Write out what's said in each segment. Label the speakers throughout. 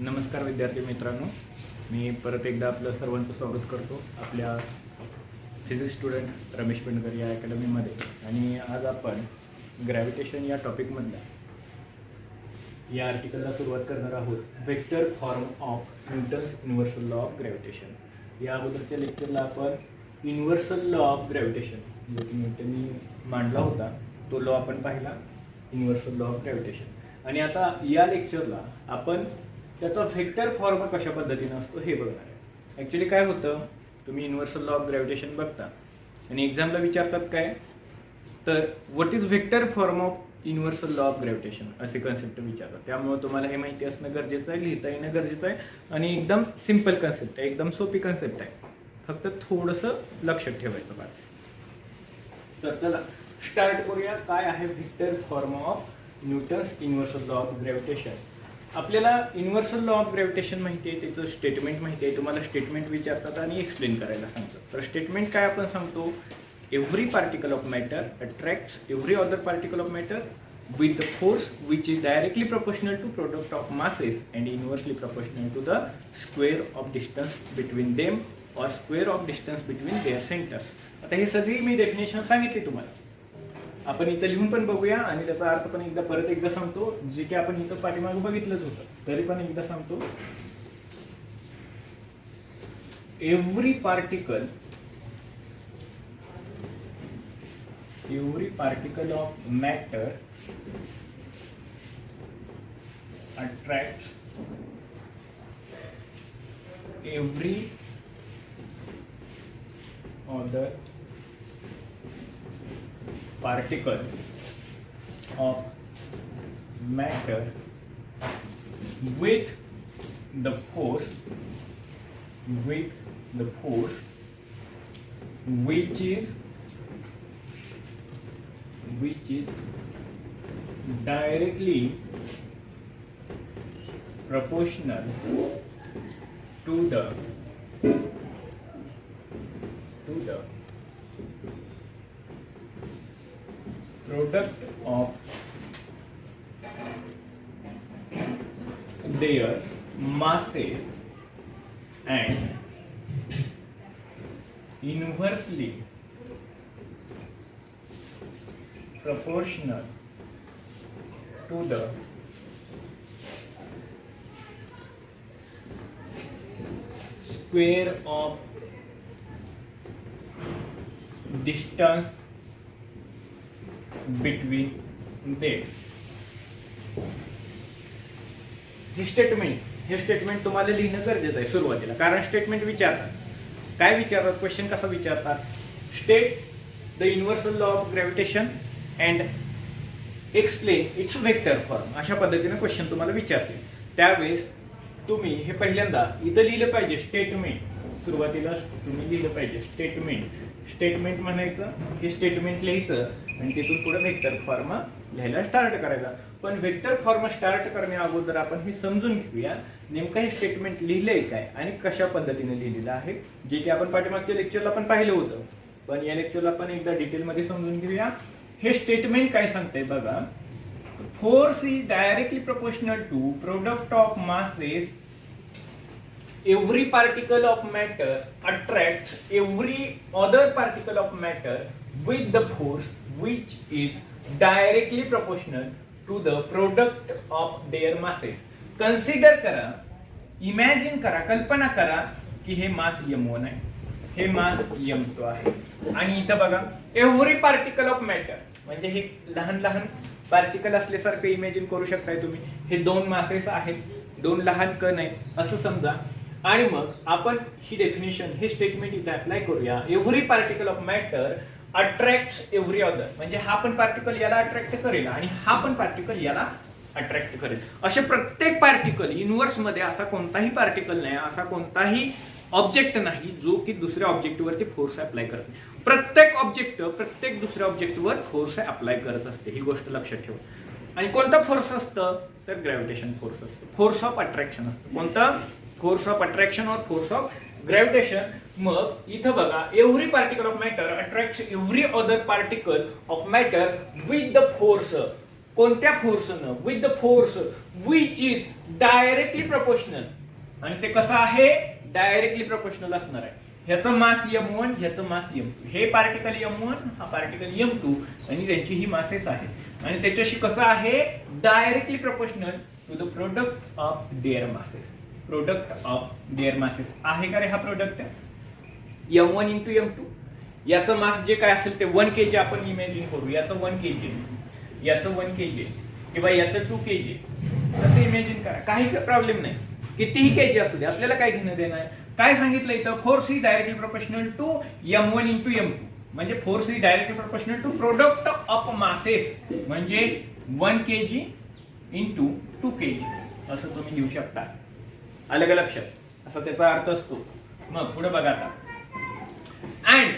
Speaker 1: नमस्कार विद्यार्थी मित्रांनो, मी परत एकदा आपलं सर्वांचं स्वागत करतो आपल्या फिजिक्स स्टुडंट रमेश पेंडकर या अकॅडमीमध्ये. आणि आज आपण ग्रॅव्हिटेशन या टॉपिकमधल्या या आर्टिकलला सुरुवात करणार आहोत. Vector form of Newton's universal law of gravitation. या अगोदरच्या लेक्चरला आपण युनिव्हर्सल लॉ ऑफ ग्रॅव्हिटेशन जो की न्यूटननी मांडला होता तो लॉ आपण पाहिला, युनिव्हर्सल लॉ ऑफ ग्रॅव्हिटेशन. आणि आता या लेक्चरला आपण त्याचा व्हेक्टर फॉर्म कशा पद्धतीने असतो हे बघणार आहे. ॲक्च्युली काय होतं, तुम्ही युनिव्हर्सल लॉ ऑफ ग्रॅव्हिटेशन बघता आणि एक्झामला विचारतात काय तर what is vector form of universal law of gravitation असे कन्सेप्ट विचारतात. त्यामुळे तुम्हाला हे माहिती असणं गरजेचं आहे, लिहिता येणं गरजेचं आहे. आणि एकदम सिम्पल कन्सेप्ट आहे, एकदम सोपी कन्सेप्ट आहे, फक्त थोडंसं लक्षात ठेवायचं बाळ. तर चला स्टार्ट करूया. काय आहे vector form of Newton's universal law of gravitation. आपल्याला युनिव्हर्सल लॉ ऑफ ग्रॅव्हिटेशन माहिती आहे, त्याचं स्टेटमेंट माहिती आहे. तुम्हाला स्टेटमेंट विचारतात आणि एक्सप्लेन करायला सांगतात. तर स्टेटमेंट काय आपण सांगतो, every particle of matter attracts every other particle of matter with the force which is directly proportional to product of masses and inversely proportional to the square of distance between them or square of distance between their centers. आता हे सगळी मी definition सांगितली तुम्हाला. आपण इथं लिहून पण बघूया आणि त्याचा अर्थ पण परत एकदा सांगतो, जे की आपण इथं पाठीमागे बघितलंच होतं तरी पण एकदा सांगतो. Every particle of matter attracts every other particle of matter with the force which is directly proportional to the product of their masses and inversely proportional to the square of distance between them. हे statement तुम्हाला लिहिणं गरजेचं आहे सुरुवातीला, कारण statement विचारतात. काय विचारतात, क्वेश्चन कसा विचारतात, state the universal law of gravitation and explain it's vector form. अशा पद्धतीने क्वेश्चन तुम्हाला विचारते. त्यावेळेस तुम्ही हे पहिल्यांदा इथं लिहिलं पाहिजे स्टेटमेंट. सुरुवातीला तुम्ही लिहिलं पाहिजे स्टेटमेंट म्हणायचं, हे स्टेटमेंट लिहायचं आणि तिथून पुढे व्हेक्टर फॉर्म लिहायला स्टार्ट करायचा. पण व्हेक्टर फॉर्म स्टार्ट करण्या अगोदर आपण हे समजून घेऊया नेमकं हे स्टेटमेंट लिहिलंय काय आणि कशा पद्धतीने लिहिलेलं आहे, जे की आपण पाठीमागच्या लेक्चरला पण पाहिलं होतं. पण या लेक्चरला आपण एकदा डिटेलमध्ये समजून घेऊया. हे स्टेटमेंट काय सांगतंय बघा, force is directly proportional to product of masses. Every particle of matter attracts every other particle of matter with the force which is directly proportional to the product of their masses. Consider करा, imagine करा, कल्पना करा की हे मास m1 आहे, हे मास m2 आहे. आणि इथं बघा एव्हरी पार्टिकल ऑफ मॅटर, म्हणजे हे लहान लहान पार्टिकल असल्यासारखं इमॅजिन करू शकताय तुम्ही. हे दोन मासेस आहेत, दोन लहान कण आहेत असं समजा. आणि मग आपण ही डेफिनेशन, हे स्टेटमेंट इथे अप्लाय करूया. Every particle of matter attracts every other, म्हणजे हा पण पार्टिकल याला अट्रॅक्ट करेल आणि हा पण पार्टिकल याला अट्रॅक्ट करेल. असे प्रत्येक पार्टिकल युनिव्हर्स मध्ये असा कोणताही पार्टिकल नाही, असा कोणताही ऑब्जेक्ट नाही जो की दुसऱ्या ऑब्जेक्टवरती फोर्स अप्लाय करते. प्रत्येक ऑब्जेक्ट प्रत्येक दुसऱ्या ऑब्जेक्टवर फोर्स अप्लाय करत असते, ही गोष्ट लक्षात ठेवा. आणि कोणता फोर्स असतं तर ग्रॅव्हिटेशन फोर्स असतं, फोर्स ऑफ अट्रॅक्शन असतं. कोणता, फोर्स ऑफ अट्रॅक्शन और फोर्स ऑफ ग्रॅव्हिटेशन. मग इथं बघा every particle of matter attracts every other particle of matter with the force. कोणत्या फोर्सनं, with the force which is directly proportional. आणि ते कसं आहे, डायरेक्टली प्रपोर्शनल असणार आहे. ह्याचं मास m1, ह्याचं मास m2. हे पार्टिकल m1, हा पार्टिकल m2, आणि त्यांची ही मासेस आहेत. आणि त्याच्याशी कसं आहे, directly proportional to the product of their masses. Product of their masses आहे का रे हा प्रोडक्ट, m1 इंटू m2. याचं मास जे काय असेल ते 1 kg आपण इमॅजिन करू. याचं 1 kg, याचं 1 kg किंवा याचं 2 kg असं इमॅजिन करा. काही प्रॉब्लेम नाही, कितीही kg असू दे, आपल्याला काय घेणं देणं आहे. काय सांगितलं इथं, force is directly proportional to m1 into m2. म्हणजे force is directly proportional to product of masses, म्हणजे 1 kg इंटू 2 kg असं तुम्ही लिहू शकता. आलं का लक्षात, असा त्याचा अर्थ असतो. मग पुढे बघा आता, and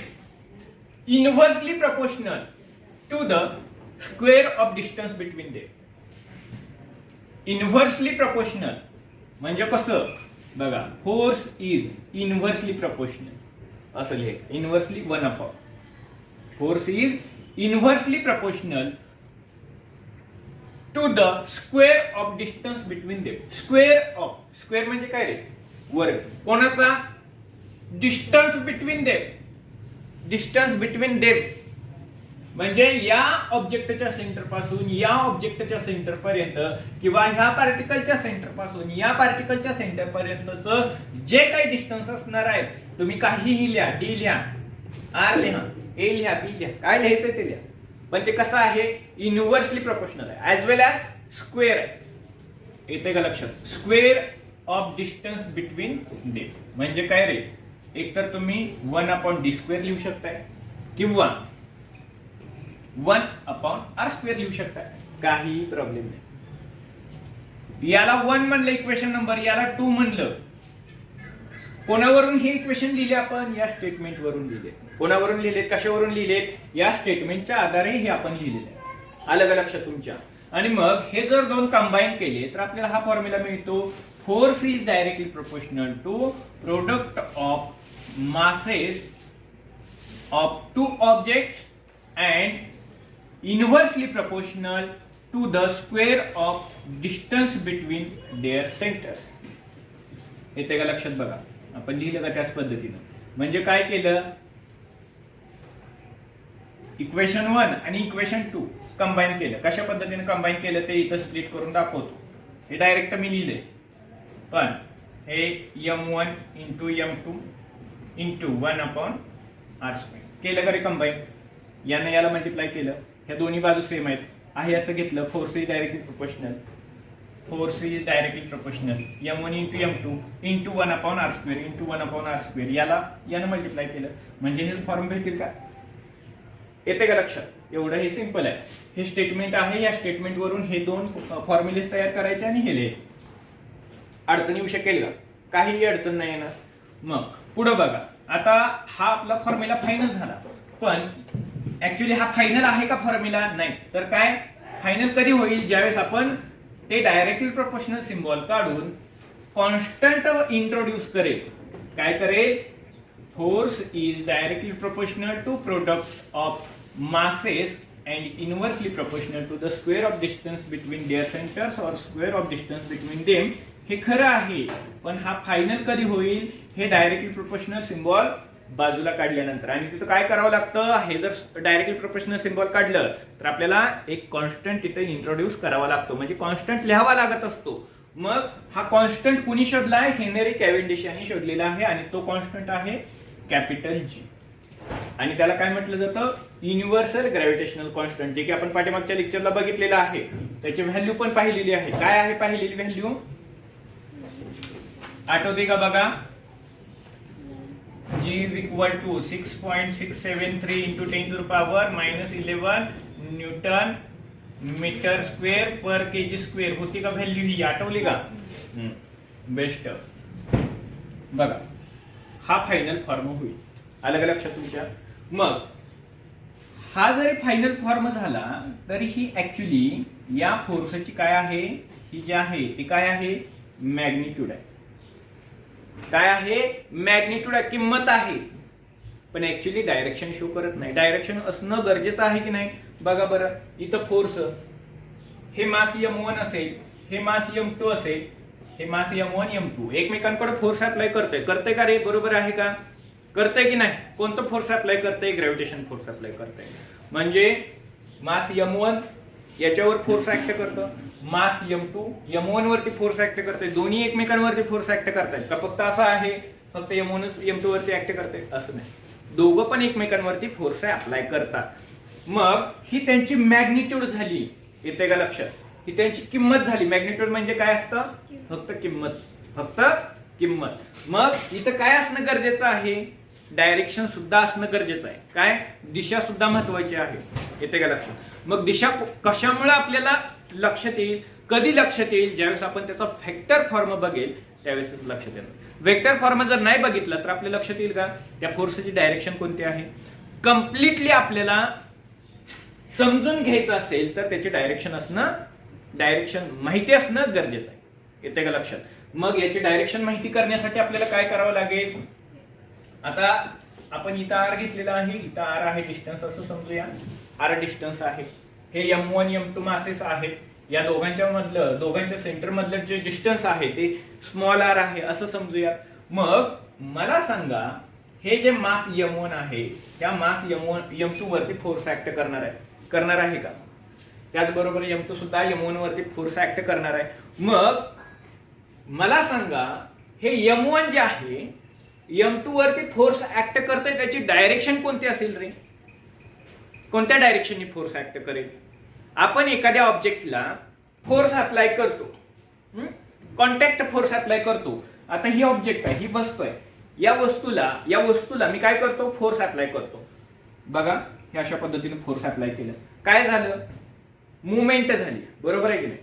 Speaker 1: inversely proportional to the square of distance between them. Inversely proportional म्हणजे कसं बघा, फोर्स इज इनव्हर्सली प्रपोर्शनल असं लिहायचं. Inversely 1 upon, force is inversely proportional to the square of distance between them. Square of, square म्हणजे काय रे, वर्ग. कोणाचा, distance between them. Distance between them म्हणजे या ऑब्जेक्टच्या सेंटर पासून या ऑब्जेक्टच्या सेंटर पर्यंत, किंवा ह्या पार्टिकलच्या सेंटर पासून या पार्टिकलच्या सेंटर पर्यंतचं जे काही डिस्टन्स असणार आहे, तुम्ही काहीही लिहा, डी लिहा, आर लिहा, ए लिहा, बी लिहा, काय लिहायचंय ते लिहा, पण ते कसं आहे, इनव्हर्सली प्रोपोर्शनल आहे, ऍज वेल ऍज स्क्वेअर आहे. येते का लक्षात, square of distance between them म्हणजे काय रे, एक तर तुम्ही 1 अपॉन डी स्क्वेअर लिहू शकताय, किंवा 1 अपॉन आर स्क्वेअर लिहू शकताय, काही प्रॉब्लेम नाही. याला 1 म्हणलं इक्वेशन नंबर, याला 2 म्हणलं. कोणावरून हे इक्वेशन लिहिले आपण, या स्टेटमेंट वरून लिहिले. कोणावरून लिहिले, कशावरून लिहिले, या स्टेटमेंटच्या आधारे हे आपण लिहिलेले आहे. आलं का लक्षात तुमच्या. आणि मग हे जर दोन कंबाईन केले तर आपल्याला हा फॉर्म्युला मिळतो, force is directly proportional to product of masses of 2 objects and inversely proportional to the square of distance between their centres. येते का लक्षात बघा, आपण लिहिलं का त्याच पद्धतीनं. म्हणजे काय केलं, इक्वेशन 1 आणि इक्वेशन 2 कंबाईन केलं. कशा पद्धतीने कंबाईन केलं ते इथं स्प्लिट करून दाखवतो. हे डायरेक्ट मी लिहिले, पण हे m1 into m2 into 1 upon R square केलं का रे कंबाईन. यानं याला मल्टिप्लाय केलं, ह्या दोन्ही बाजू सेम आहेत, आहे असं घेतलं. Force is directly proportional, force is directly proportional m1 into m2 into 1 upon R square into 1 upon R square, याला यानं मल्टिप्लाय केलं म्हणजे हेच फॉर्म भेटेल का. येते का लक्षात. एवढं हे सिंपल आहे. हे स्टेटमेंट आहे, या स्टेटमेंट वरून हे दोन फॉर्म्युलेस तयार करायचे आणि हे लिहायचे. अडचण येऊ शकेल का, काहीही अडचण नाही येणार. मग पुढे बघा, आता हा आपला फॉर्म्युला फायनल झाला, पण ऍक्च्युली हा फायनल आहे का फॉर्म्युला, नाही तर काय फायनल कधी होईल, ज्यावेळेस आपण ते डायरेक्टली प्रोपोर्शनल सिम्बॉल काढून कॉन्स्टंट इंट्रोड्यूस करेल. काय करेल, force is directly proportional to product of masses and inversely proportional to the square of distance between their centers or square of distance between them. हे खरं आहे, पण हा फायनल कधी होईल, हे डायरेक्टली प्रोपोर्शनल सिम्बॉल बाजूला काढल्यानंतर. आणि तिथं काय करावं लागतं, हे जर डायरेक्टली प्रोपोर्शनल सिम्बॉल काढलं तर आपल्याला एक कॉन्स्टंट तिथे इंट्रोड्यूस करावा लागतो, म्हणजे कॉन्स्टंट लिहावा लागत असतो. मग हा कॉन्स्टंट कुणी शोधलाय, हेनरी कॅव्हेंडिश यांनी शोधलेला आहे, आणि तो कॉन्स्टंट आहे कॅपिटल जी. आणि त्याला काय म्हटलं जातं, युनिव्हर्सल ग्रॅव्हिटेशनल कॉन्स्टंट, जे की आपण पाठीमागच्या लेक्चरला बघितलेलं आहे. त्याची व्हॅल्यू पण पाहिलेली आहे. काय आहे पाहिलेली व्हॅल्यू, आठवते का बघा, G is equal to 6.673 into 10 to the power minus 11 newton metre square per kg square होती का व्हॅल्यू, ही आठवली का. बेस्ट. बघा हा फायनल फॉर्म होईल. आलं का लक्षात तुमच्या. मग हा जरी फायनल फॉर्म झाला तरी ही ऍक्च्युली या फोर्सची काय आहे, ही जी आहे ती काय आहे, मॅग्निट्यूड आहे. काय आहे, मॅग्निट्यूड आहे, किंमत आहे. पण ऍक्च्युली डायरेक्शन शो करत नाही. डायरेक्शन असणं गरजेचं आहे की नाही. बघा बरं, इथं फोर्स हे मास M1 असेल, हे मास M2 असेल, हे मास M1 M2 एकमेकांकडे फोर्स अप्लाय करतंय का रे? बरोबर आहे का? करतंय की नाही? कोणतं फोर्स अप्लाय करतंय? ग्रॅव्हिटेशन फोर्स अप्लाय करतंय. म्हणजे मास M1 याच्यावर फोर्स ऍक्ट करतं, मास M2 M1 वरती फोर्स ऍक्ट करते. दोन्ही एकमेकांवरती फोर्स ऍक्ट करतायत का? फक्त असं आहे फक्त M1 M2 वरती ऍक्ट करते असं नाही, दोघं पण एकमेकांवरती फोर्स अप्लाय करतात. मग ही त्यांची मॅग्निट्यूड झाली, येते का लक्षात? ही त्यांची किंमत झाली. मॅग्निट्यूड म्हणजे काय असतं? फक्त किंमत, फक्त किंमत. मग इथं काय असणं गरजेचं आहे? डायरेक्शन सुद्धा असणं गरजेचं आहे. काय? दिशा सुद्धा महत्वाची आहे, येते का लक्षात? मग दिशा कशामुळे आपल्याला लक्षात येईल? कधी लक्षात येईल? ज्यावेळेस आपण त्याचा व्हेक्टर फॉर्म बघेल त्यावेळेस लक्षात येईल. वेक्टर फॉर्म जर नाही बघितला तर आपल्या लक्षात येईल का त्या फोर्सची डायरेक्शन कोणती आहे? कम्प्लिटली आपल्याला समजून घ्यायचं असेल तर त्याची डायरेक्शन माहिती असणं गरजेचं आहे, येते का लक्षात? मग याची डायरेक्शन माहिती करण्यासाठी आपल्याला काय करावं लागेल? आता आपण इथं आर घेतलेला आहे, इथं आर आहे डिस्टन्स असं समजूया. आर डिस्टन्स आहे, हे M1 M2 मासेस आहेत. या दोघांच्या सेंटर मधलं जे डिस्टन्स आहे ते स्मॉल आर आहे असं समजूया. मग मला सांगा, हे जे मास M1 आहे त्या मास M2 वरती फोर्स ऍक्ट करणार आहे का? त्याचबरोबर M2 सुद्धा M1 वरती फोर्स ऍक्ट करणार आहे. मग मला सांगा, हे M1 जे आहे M2 वरती फोर्स ऍक्ट करतोय, त्याची डायरेक्शन कोणती असेल रे? कोणत्या डायरेक्शननी फोर्स ऍक्ट करेल? आपण एखाद्या ऑब्जेक्टला फोर्स अप्लाय करतो, कॉन्टॅक्ट फोर्स अप्लाय करतो. आता ही ऑब्जेक्ट आहे, ही वस्तू आहे, या वस्तूला मी काय करतो? फोर्स अप्लाय करतो. बघा, हे अशा पद्धतीने फोर्स अप्लाय केलं, काय झालं? मुवमेंट झाली, बरोबर आहे की नाही?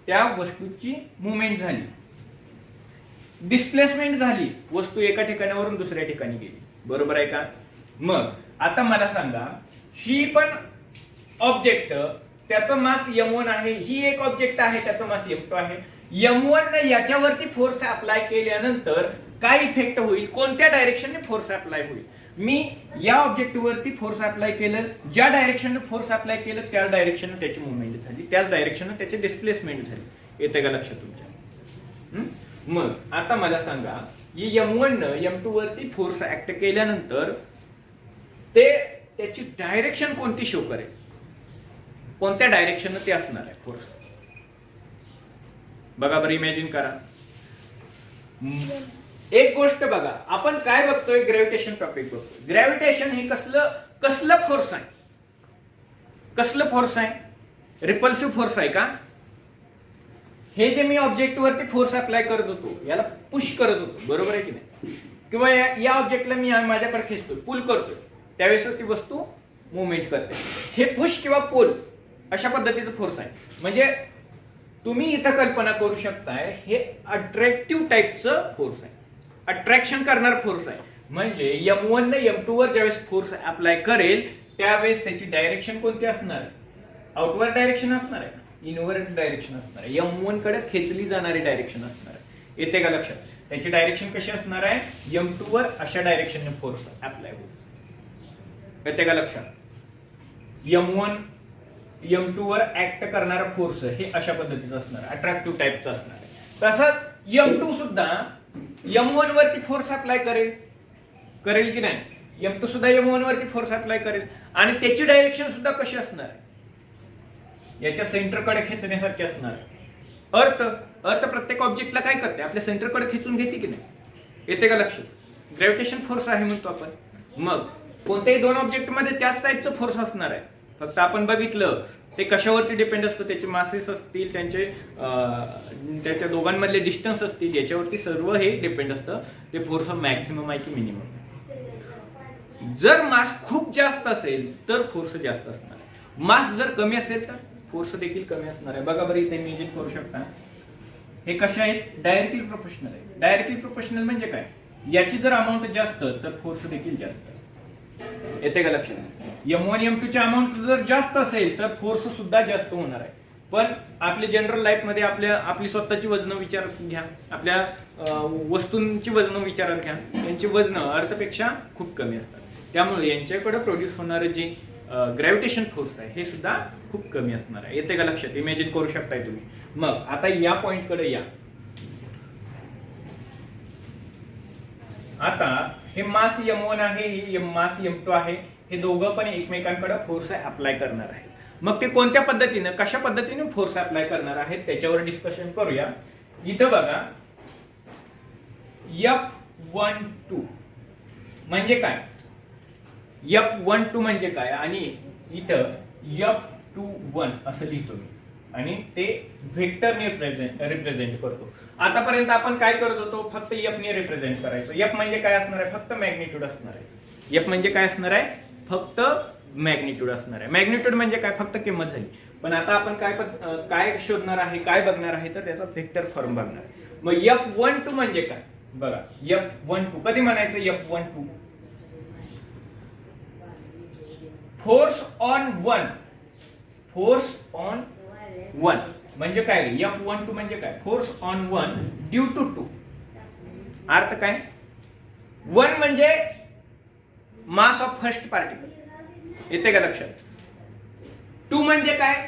Speaker 1: त्या वस्तूची मुवमेंट झाली, डिस्प्लेसमेंट झाली, वस्तू एका ठिकाणावरून दुसऱ्या ठिकाणी गेली, बरोबर आहे का? मग आता मला सांगा, ही पण ऑब्जेक्ट त्याचं मास M1 आहे, ही एक ऑब्जेक्ट आहे त्याचं मास M2 आहे. M1 ने याच्यावरती फोर्स अप्लाय केल्यानंतर काय इफेक्ट होईल? कोणत्या डायरेक्शनने फोर्स अप्लाय होईल? मी या ऑब्जेक्ट वरती फोर्स अप्लाय केलं, ज्या डायरेक्शनने फोर्स अप्लाय केलं त्या डायरेक्शनने त्याची मुवमेंट झाली, त्याच डायरेक्शनने त्याची डिस्प्लेसमेंट झाली, येते का लक्षात तुमच्या? मग आता मला सांगा, M1 न M2 वरती फोर्स ऍक्ट केल्यानंतर त्याची डायरेक्शन कोणती शो करेल? कोणत्या डायरेक्शनने ते असणार आहे फोर्स? बघा बरं, इमॅजिन करा. एक गोष्ट बघा, आपण काय बघतोय? ग्रॅव्हिटेशन टॉपिक बघतोय. ग्रॅव्हिटेशन हे कसलं फोर्स आहे? कसलं फोर्स आहे? रिपल्सिव्ह फोर्स आहे का? हे जे मी ऑब्जेक्ट वरती फोर्स अप्लाय करत होतो, याला पुश करत होतो, बरोबर आहे की नाही? किंवा या ऑब्जेक्टला मी माझ्याकडे खेचतोय, पुल करतोय, त्यावेळेस ती वस्तू मुवमेंट करते. हे पुश किंवा पुल अशा पद्धतीचं फोर्स आहे. म्हणजे तुम्ही इथं कल्पना करू शकताय, हे अट्रॅक्टिव्ह टाईपचं फोर्स आहे, अट्रॅक्शन करणार फोर्स आहे. म्हणजे M1 ने M2 वर ज्यावेळेस फोर्स अप्लाय करेल त्यावेळेस त्याची डायरेक्शन कोणती असणार आहे? आउटवर्ड डायरेक्शन असणार आहे, इनवर्ड डायरेक्शन असणार आहे, M1 कडे खेचली जाणारी डायरेक्शन असणार आहे, येते का लक्षात? त्याची डायरेक्शन कशी असणार आहे? M2 वर अशा डायरेक्शनने फोर्स अप्लाय होईल, येते का लक्षात? M1 M2 वर ऍक्ट करणारा फोर्स हे अशा पद्धतीचं असणार आहे, अट्रॅक्टिव्ह टाईपचं असणार आहे. तसंच M2 सुद्धा M1 वरती फोर्स अप्लाय करेल की नाही? M2 सुद्धा M1 वरती फोर्स अप्लाय करेल आणि त्याची डायरेक्शन सुद्धा कशी असणार आहे? याच्या सेंटरकडे खेचण्यासारखी असणार आहे. अर्थ प्रत्येक ऑब्जेक्टला काय करते? आपल्या सेंटरकडे खेचून घेते की नाही, येते का लक्षात? ग्रॅव्हिटेशन फोर्स आहे म्हणतो आपण. मग कोणत्याही दोन ऑब्जेक्ट मध्ये त्याच टाईपचं फोर्स असणार आहे, फक्त आपण बघितलं ते कशावरती डिपेंड असतं, त्याचे मासेस असतील, त्याच्या दोघांमधले डिस्टन्स असतील, याच्यावरती सर्व हे डिपेंड असतं. ते फोर्स मॅक्सिमम आहे की मिनिमम. जर मास खूप जास्त असेल तर फोर्स जास्त असणार आहे, मास जर कमी असेल तर फोर्स देखील कमी असणार आहे. बघा बरं, इथे इमॅजिन करू शकता, हे कसे आहेत? डायरेक्टली प्रोपोर्शनल आहे. डायरेक्टली प्रोपोर्शनल म्हणजे काय? याची जर अमाऊंट जास्त तर फोर्स देखील जास्त, येते का लक्षात? M1 M2 ची अमाऊंट जर जास्त असेल तर फोर्स सुद्धा जास्त होणार आहे. पण आपल्या जनरल लाईफ मध्ये आपली स्वतःची वजन विचारात घ्या, आपल्या वस्तूंची वजन विचारात घ्या, यांची वजन अर्थपेक्षा खूप कमी असतात. त्यामुळे यांच्याकडे प्रोड्यूस होणारे जे ग्रॅव्हिटेशन फोर्स आहे हे सुद्धा खूप कमी असणार आहे. येते का लक्षात? इमॅजिन करू शकताय तुम्ही. मग आता या पॉइंटकडे या. आता हे मास m1 आहे, हे मास m2 आहे, हे दोघं पण एकमेकांकडे फोर्स अप्लाय करणार आहेत. मग ते कोणत्या पद्धतीने, कशा पद्धतीने फोर्स अप्लाय करणार आहेत त्याच्यावर डिस्कशन करूया. इथं बघा F12 म्हणजे काय, F12 म्हणजे काय आणि इथं F21 असं लिहितो मी आणि ते व्हेक्टरने रिप्रेझेंट करतो. आतापर्यंत आपण काय करत होतो, फक्त F ने रिप्रेझेंट करायचो. F म्हणजे काय असणार आहे, फक्त मॅग्निट्यूड असणार आहे. F म्हणजे काय असणार आहे, फक्त मॅग्निट्यूड असणार आहे. मॅग्निट्यूड म्हणजे काय, फक्त किंमत झाली. पण आता आपण काय शोधणार आहे, काय बघणार आहे, तर त्याचा व्हेक्टर फॉर्म बघणार आहे. मग F12 म्हणजे काय बघा. F12 कधी म्हणायचं, F12 force on one, force on one म्हणजे काय, F12 म्हणजे काय, force on one due to two. अर्थ काय, वन म्हणजे मास ऑफ फर्स्ट पार्टिकल, येते का लक्षात. टू म्हणजे काय,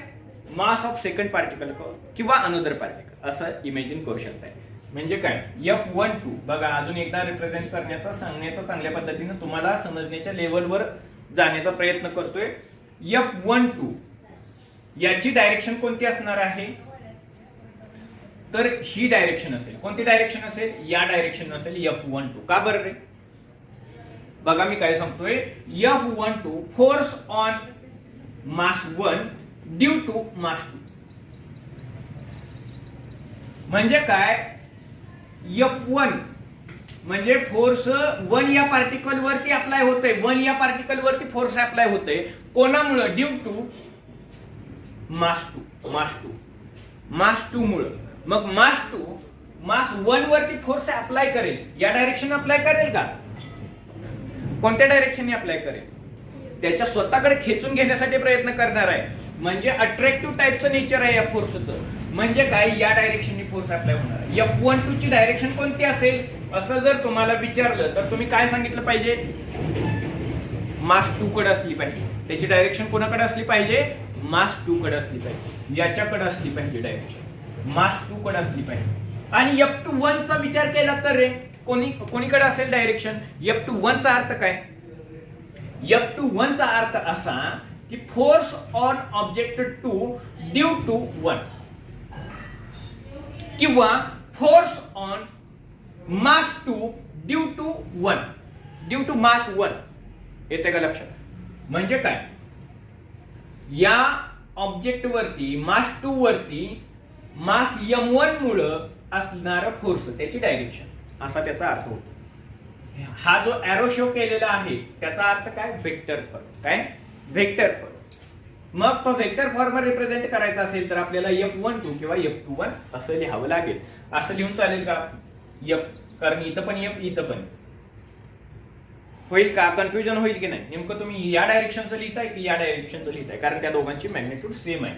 Speaker 1: मास ऑफ सेकंड पार्टिकल किंवा अनदर पार्टिकल असं इमॅजिन करू शकताय. म्हणजे काय, F12 बघा अजून एकदा रिप्रेझेंट करण्याचा, सांगण्याचा, चांगल्या पद्धतीने तुम्हाला समजण्याच्या लेवलवर जाण्याचा प्रयत्न करतोय. F12 याची डायरेक्शन कोणती असणार आहे, तर ही डायरेक्शन असेल. कोणती डायरेक्शन असेल, या डायरेक्शन असेल F12. का बरं रे, बघा मी काय सांगतोय, F12 force on mass 1 due to mass 2 म्हणजे काय, F1 म्हणजे फोर्स 1 या पार्टिकल वरती अप्लाय होतोय, 1 या पार्टिकल वरती फोर्स अप्लाय होतोय. कोणामुळे, ड्यू टू मास 2, मास 2 मुळे. मग मास 2 मास 1 वरती फोर्स अप्लाय करेल, या डायरेक्शन अप्लाय करेल का, कोणत्या डायरेक्शनने अप्लाय करेल, त्याच्या स्वतःकडे खेचून घेण्यासाठी प्रयत्न करणार आहे. म्हणजे अट्रॅक्टिव्ह टाइपचं नेचर आहे या फोर्सचं. म्हणजे काय, या डायरेक्शनने फोर्स अप्लाय होणार आहे. F12 ची डायरेक्शन कोणती असेल असं जर तुम्हाला विचारलं तर तुम्ही काय सांगितलं पाहिजे, मास 2 कडे असली पाहिजे. त्याची डायरेक्शन कोणाकडे असली पाहिजे, मास 2 कडे असली पाहिजे, याच्याकडे असली पाहिजे डायरेक्शन, मास 2 कडे असली पाहिजे. आणि F21 चा विचार केला तर रे कोणीकडे असेल डायरेक्शन. F21 चा अर्थ काय, F21 चा अर्थ असा की force on object 2 due to 1 किंवा force on mass 2 due to 1, due to mass 1. येते का लक्षात. म्हणजे काय, या ऑब्जेक्ट वरती मास 2 वरती मास m1 मुळे असणारा फोर्स, त्याची डायरेक्शन, असा त्याचा अर्थ होतो. हा जो एरो शो केलेला आहे त्याचा अर्थ काय, व्हेक्टर फॉर्म. काय, व्हेक्टर फॉर्म. मग तो व्हेक्टर फॉर्म रिप्रेझेंट करायचा असेल तर आपल्याला F12 किंवा F21 असं लिहावं लागेल. असं लिहून चालेल का, F, कारण इथं पण F, इथं पण होईल का, कन्फ्युजन होईल की नाही. नेमकं तुम्ही या डायरेक्शनचं लिहिताय की या डायरेक्शनचं लिहिताय, कारण त्या दोघांची मॅग्निट्यूड सेम आहे,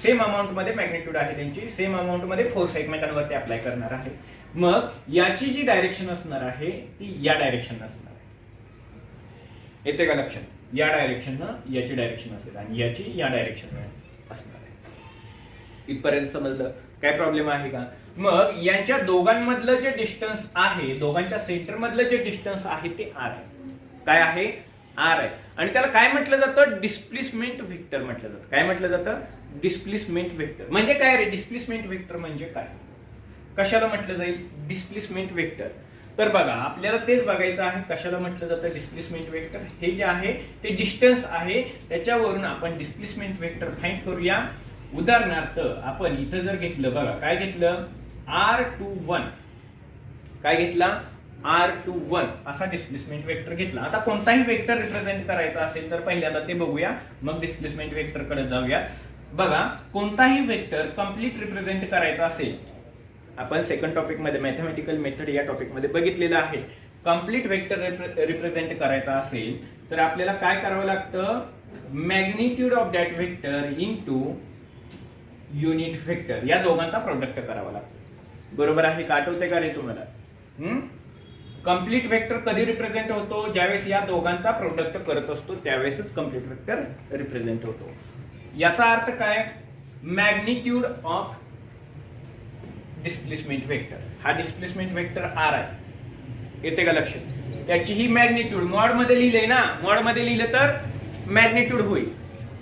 Speaker 1: सेम अमाऊंट मध्ये मॅग्निट्यूड आहे त्यांची, सेम अमाऊंट मध्ये फोर्स एकमेकांवरती अप्लाय करणार आहे. मग याची जी डायरेक्शन असणार आहे ती या डायरेक्शन असणार आहे. येते का लक्षात, या डायरेक्शननं याची डायरेक्शन असेल आणि याची या डायरेक्शननं असणार आहे. इथपर्यंत समजलं, काय प्रॉब्लेम आहे का. मग यांच्या दोघांमधलं जे डिस्टन्स आहे, दोघांच्या सेंटर मधलं जे डिस्टन्स आहे ते R आहे. काय आहे, R आहे. आणि त्याला काय म्हटलं जातं, डिस्प्लेसमेंट व्हेक्टर म्हटलं जातं. काय म्हटलं जातं, डिस्प्लेसमेंट व्हेक्टर. म्हणजे काय रे, डिस्प्लेसमेंट व्हेक्टर म्हणजे काय, कशाला म्हटलं जाईल डिस्प्लेसमेंट व्हेक्टर. तर बघा आपल्याला तेच बघायचं आहे, कशाला म्हटलं जातं डिस्प्लेसमेंट व्हेक्टर. हे जे आहे ते डिस्टन्स आहे, त्याच्यावरून आपण डिस्प्लेसमेंट व्हेक्टर फाइंड करूया. उदाहरणार्थ आपण इथं जर घेतलं, बघा काय घेतलं, R21, काय घेतला, R21 असा डिस्प्लेसमेंट व्हेक्टर घेतला. आता कोणताही व्हेक्टर रिप्रेझेंट करायचा असेल तर पहिल्यांदा ते बघूया, मग डिस्प्लेसमेंट व्हेक्टर कडे जाऊया. बघा कोणताही व्हेक्टर कंप्लीट रिप्रेझेंट करायचा असेल, आपण सेकंड टॉपिक मध्ये मॅथमॅटिकल मेथड या टॉपिक मध्ये बघितलेलं आहे. कंप्लीट व्हेक्टर रिप्रेझेंट करायचा असेल तर आपल्याला काय करावं लागतं, magnitude of that vector into unit vector, या दोघांचा प्रोडक्ट करावा लागतो. बरोबर आहे का, आठवते का रे तुम्हाला. कंप्लीट वेक्टर कधी रिप्रेझेंट होतो? ज्यावेळेस या दोघांचा प्रोडक्ट करत असतो त्यावेळेसच कंप्लीट वेक्टर रिप्रेझेंट होतो. याचा अर्थ काय? Magnitude of displacement vector. हा डिस्प्लेसमेंट वेक्टर आर आहे, येते का लक्षात? त्याची ही मॅग्निट्यूड मॉड मध्ये लिहिले ना, मॉड मध्ये लिहिलं तर मॅग्निट्यूड होईल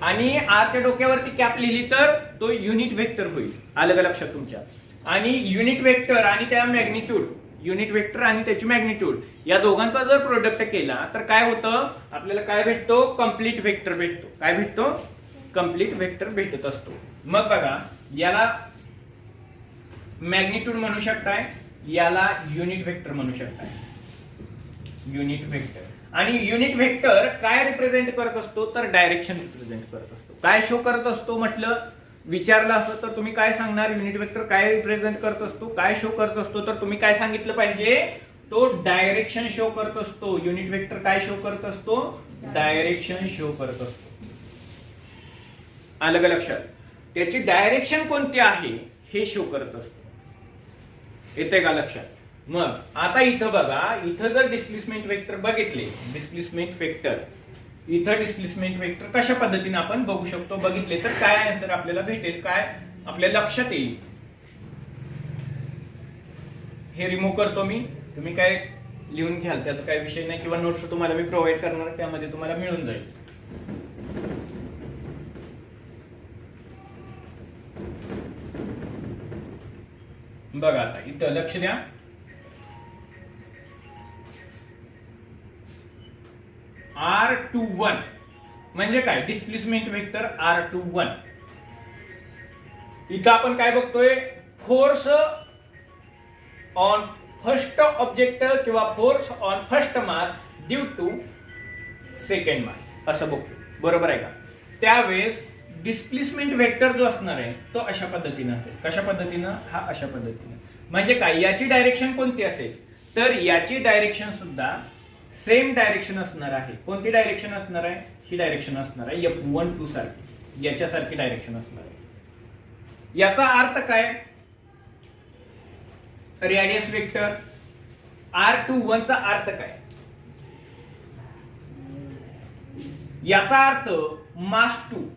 Speaker 1: आणि आरच्या डोक्यावरती कॅप लिहिली तर तो युनिट वेक्टर होईल. आलं का लक्षात तुमच्या? आणि युनिट वेक्टर आणि त्या मॅग्निट्यूड, युनिट वेक्टर आणि त्याची मॅग्निट्यूड या दोघांचा जर प्रोडक्ट केला तर काय होतं? आपल्याला काय भेटतो? कंप्लीट वेक्टर भेटतो. काय भेटतो? कंप्लीट वेक्टर भेटत असतो. मग बघा, याला मॅग्निट्यूड म्हणू शकताय, याला युनिट वेक्टर म्हणू शकताय. Unit vector. आणि युनिट वेक्टर काय रिप्रेझेंट करत असतो? तर डायरेक्शन रिप्रेझेंट करत असतो. काय शो करत असतो म्हटलं? विचारलं असतं तर तुम्ही काय सांगणार? युनिट वेक्टर काय रिप्रेझेंट करत असतो, काय शो करत असतो? तर तुम्ही काय सांगितलं पाहिजे? तो डायरेक्शन शो करत असतो. युनिट वेक्टर काय शो करत असतो? डायरेक्शन शो करत असतो. आलं का लक्षात? त्याची डायरेक्शन कोणती आहे हे शो करत असतो. येते का लक्षात? मग आता इथं बघा, इथं जर डिस्प्लेसमेंट वेक्टर बघितले, डिस्प्लेसमेंट वेक्टर, इथं डिस्प्लेसमेंट वेक्टर कशा पद्धतीने आपण बघू शकतो बघितले तर काय आन्सर आपल्याला भेटेल? काय आपल्या लक्षात येईल? हे रिमूव्ह करतो मी, तुम्ही काय लिहून घ्याल त्याचा काही विषय नाही, किंवा नोट्स तुम्हाला मी प्रोव्हाइड करणार, त्यामध्ये तुम्हाला मिळून जाईल. बघा आता इथं लक्ष द्या. R21 म्हणजे काय? Displacement vector R21. इथं आपण काय बघतोय? फोर्स ऑन फर्स्ट ऑब्जेक्ट किंवा force on first mass due to second mass असं बघतो. बरोबर आहे का? त्यावेळेस डिस्प्लेसमेंट वेक्टर जो असणार आहे तो अशा पद्धतीने असेल. कशा पद्धतीनं? हा अशा पद्धतीने. म्हणजे काय? याची डायरेक्शन कोणती असेल? तर याची डायरेक्शन सुद्धा सेम डायरेक्शन असणार आहे. कोणती डायरेक्शन असणार आहे? ही डायरेक्शन असणार आहे F12 सारखी, याच्यासारखी डायरेक्शन असणार आहे. याचा अर्थ काय? रेडियस वेक्टर R21 चा अर्थ काय? याचा अर्थ मास 2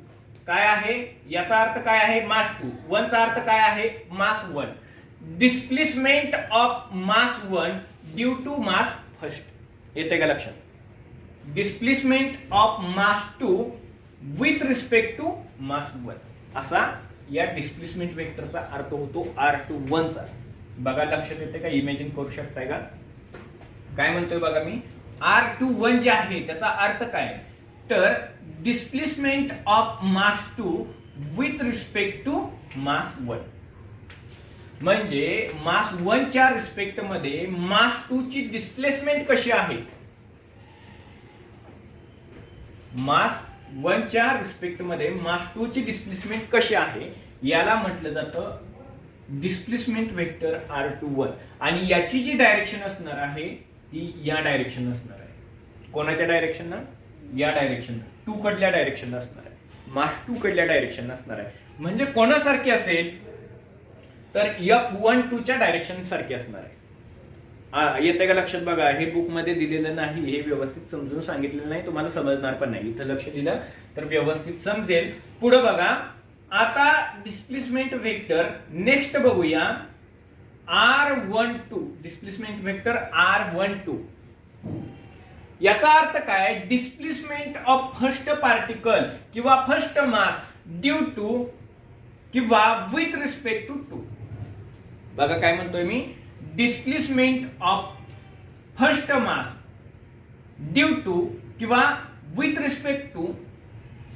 Speaker 1: काय आहे? याचा अर्थ काय आहे? मास 2. 1 चा अर्थ काय आहे? Mass 1. Displacement of mass 1 due to mass first. येते का लक्षात? Displacement of mass 2 with respect to mass 1 असा या डिस्प्लेसमेंट वेक्टरचा अर्थ होतो R21 चा. बघा लक्षात येते का? इमॅजिन करू शकताय का? काय म्हणतोय बघा मी? R21 जे आहे त्याचा अर्थ काय? तर displacement of mass 2 with respect to mass 1. म्हणजे मास 1 च्या रिस्पेक्ट मध्ये मास 2 ची डिस्प्लेसमेंट कशी आहे? मास 1 च्या रिस्पेक्ट मध्ये मास 2 ची डिस्प्लेसमेंट कशी आहे याला म्हटलं जातं डिस्प्लेसमेंट वेक्टर R21. आणि याची जी डायरेक्शन असणार आहे ती या डायरेक्शन असणार आहे. कोणाच्या डायरेक्शन? या डायरेक्शन. 2 कडल्या डायरेक्शन असणार आहे. मास 2 कडल्या डायरेक्शन असणार आहे. म्हणजे कोणासारखी असेल? तर F12 च्या डायरेक्शन सारखी असणार आहे. येते का लक्षात? बघा, हे बुक मध्ये दिलेलं नाही, हे व्यवस्थित समजून सांगितलेलं नाही, तुम्हाला समजणार पण नाही. इथं लक्ष दिलं तर व्यवस्थित समजेल. पुढे बघा, आता डिस्प्लेसमेंट वेक्टर नेक्स्ट बघूया. R12 डिस्प्लेसमेंट वेक्टर R12 याचा अर्थ काय? डिस्प्लेसमेंट ऑफ फर्स्ट पार्टिकल किंवा फर्स्ट मास ड्यू टू किंवा विथ रिस्पेक्ट टू 2. बघा काय म्हणतोय मी? Displacement of first mass due to किंवा with respect to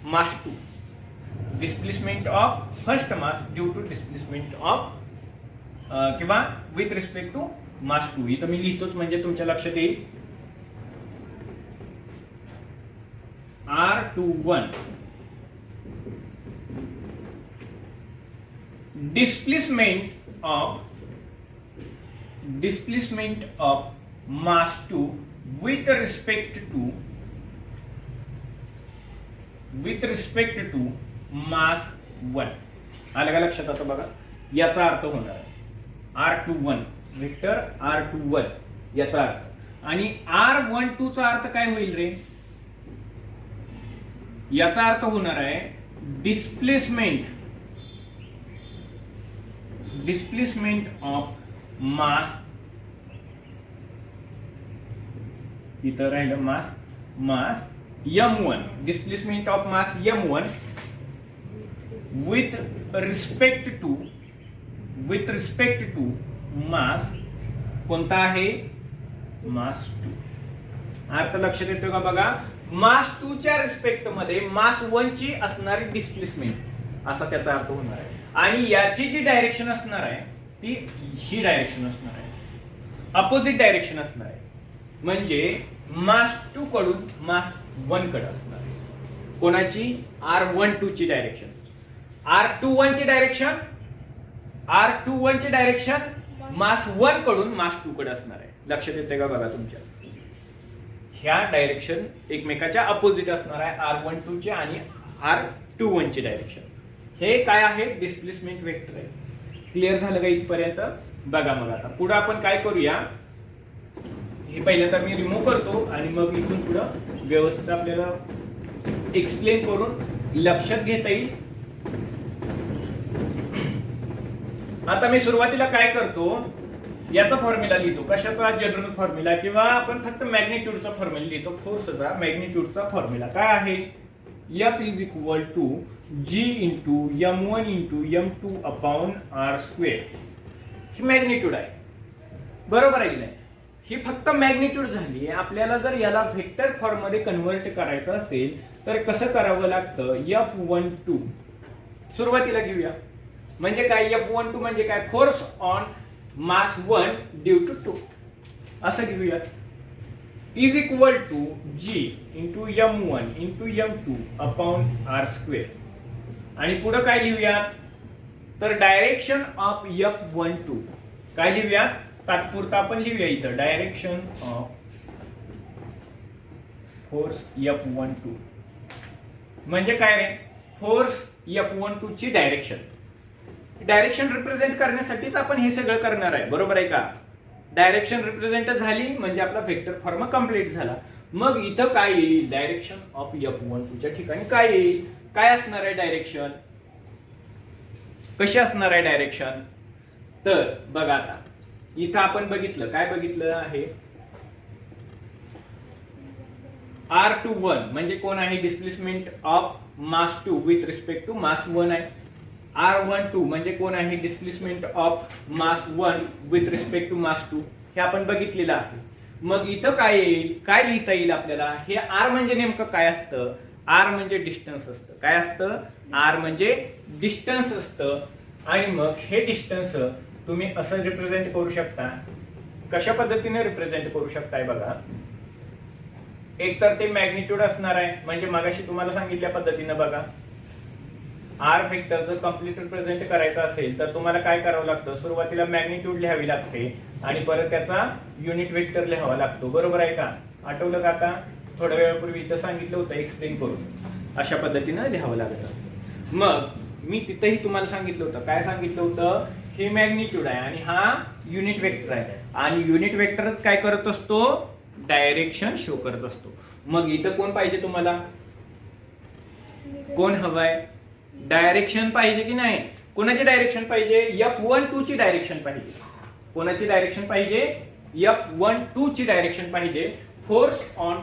Speaker 1: mass 2. Displacement of first mass due to displacement of किंवा विथ रिस्पेक्ट टू मास 2. इथं मी लिहितोच म्हणजे तुमच्या लक्षात येईल. R21 displacement of mass 2 with respect to mass 1. आलं का लक्षात? आता बघा याचा अर्थ होणार R21 वेक्टर R21 याचा अर्थ आणि R12 चा अर्थ काय होईल रे? याचा अर्थ होणार आहे डिस्प्लेसमेंट ऑफ मास, इथं राहिलं mass m1, displacement of mass m1 with respect to mass कोणता आहे? मास 2. अर्थ लक्षात येतो का बघा? मास 2 च्या रिस्पेक्ट मध्ये मास 1 ची असणारी डिस्प्लेसमेंट असा त्याचा अर्थ होणार आहे. आणि याची जी डायरेक्शन असणार आहे ती ही डायरेक्शन असणार आहे, अपोजिट डायरेक्शन असणार आहे. म्हणजे मास 2 कडून मास 1 कडे असणार आहे. कोणाची? R12 ची डायरेक्शन. R21 ची डायरेक्शन मास 1 कडून मास 2 कडे असणार आहे. लक्षात येते का बघा तुमच्या? ह्या डायरेक्शन एकमेकाच्या अपोजिट असणार आहे, R12 ची आणि R21 ची डायरेक्शन. हे काय आहे? डिस्प्लेसमेंट वेक्टर आहे. क्लिअर झालं का इथपर्यंत? बघा मग आता पुढे आपण काय करूया, हे पहिलं तर मी रिमूव्ह करतो आणि मग इथून पुढे व्यवस्थित आपल्याला एक्सप्लेन करून लक्षात घेता येईल. आता मी सुरुवातीला काय करतो, याचा फॉर्म्युला लिहितो. कशाचा? जनरल फॉर्म्युला, किंवा आपण फक्त मॅग्निट्यूडचा फॉर्म्युला लिहितो. फोर्सचा मॅग्निट्यूडचा फॉर्म्युला काय आहे? F is equal to G into M1 into M2 upon R square. ही मॅग्निट्यूड आहे, बरोबर आहे की नाही? ही फक्त मॅग्निट्यूड झाली. आपल्याला जर याला व्हेक्टर फॉर्म मध्ये कन्वर्ट करायचं असेल तर कसं करावं लागतं? F12 सुरुवातीला घेऊया. म्हणजे काय? F12 म्हणजे काय? Force on mass 1 due to 2 असं घेऊया. Is equal to G into M1 into M2 upon R square. आणि पुढे काय लिहूया? तर डायरेक्शन ऑफ F12 काय लिहूया? तात्पुरता आपण लिहूया इथं डायरेक्शन ऑफ फोर्स F12 म्हणजे काय रे? फोर्स F12 ची डायरेक्शन रिप्रेझेंट करण्यासाठीच आपण हे सगळं करणार आहे, बरोबर आहे का? डायरेक्शन रिप्रेझेंट झाली म्हणजे आपला वेक्टर फॉर्म कंप्लीट झाला. मग इथं काय येईल? डायरेक्शन ऑफ F12 च्या ठिकाणी काय येईल? काय असणार आहे डायरेक्शन? कशी असणार आहे डायरेक्शन? तर बघा आता इथं आपण बघितलं, काय बघितलं आहे? R21 म्हणजे कोण आहे? Displacement of mass 2 with respect to mass 1 आहे. R12 म्हणजे कोण आहे? Displacement of mass 1 with respect to mass 2. हे आपण बघितलेलं आहे. मग इथं काय येईल? काय लिहिता येईल आपल्याला? हे R म्हणजे नेमकं काय असतं? R म्हणजे डिस्टन्स असतं. काय असतं? R म्हणजे डिस्टन्स असतं. आणि मग हे डिस्टन्स तुम्ही असं रिप्रेझेंट करू शकता. कशा पद्धतीने रिप्रेझेंट करू शकताय बघा? एक तर ते मॅग्निट्यूड असणार आहे, म्हणजे मगाशी तुम्हाला सांगितल्या पद्धतीने बघा, R वेक्टर जर कम्प्लीट रिप्रेझेंट करायचा असेल तर तुम्हाला काय करावं लागतं? सुरुवातीला मॅग्निट्यूड लिहावी लागते आणि परत त्याचा युनिट वेक्टर लिहावा लागतो, बरोबर आहे का? आठवलं का? आता थोड्या वेळापूर्वी इथं सांगितलं होतं एक्सप्लेन करून अशा पद्धतीने लिहावं लागत असतं. मग मी तिथेही तुम्हाला सांगितलं होतं, काय सांगितलं होतं? हे मॅग्निट्यूड आहे आणि हा युनिट वेक्टर आहे. आणि युनिट वेक्टरच काय करत असतो? डायरेक्शन शो करत असतो. मग इथं कोण पाहिजे तुम्हाला? कोण हवाय? डायरेक्शन पाहिजे की नाही? कोणाची डायरेक्शन पाहिजे? F12 ची डायरेक्शन पाहिजे. कोणाची डायरेक्शन पाहिजे? F12 ची डायरेक्शन पाहिजे. Force on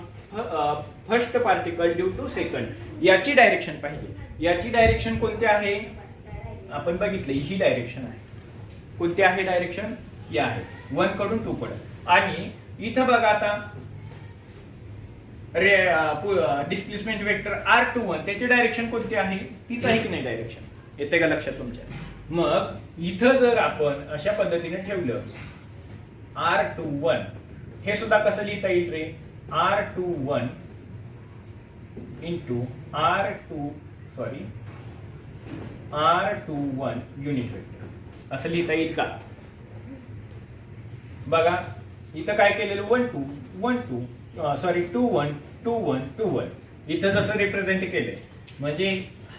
Speaker 1: first particle due to second याची डायरेक्शन पाहिजे. याची डायरेक्शन कोणती आहे? आपण बघितली, ही डायरेक्शन आहे. कोणती आहे डायरेक्शन? ही आहे 1 कडून 2 कडे. आणि इथं बघा आता डिस्प्लेसमेंट वेक्टर R21 त्याची डायरेक्शन कोणती आहे? तीच आहे की नाही डायरेक्शन? येते का लक्षात तुमच्या? मग इथं जर आपण अशा पद्धतीने ठेवलं R21, हे सुद्धा कसं लिहिता येईल रे? R21 into R21 unit vector असं लिहिता येईल का? बघा इथं काय केलेलं? 1 2 2 1 2 1 2 1 इथं जसं रिप्रेझेंट केले म्हणजे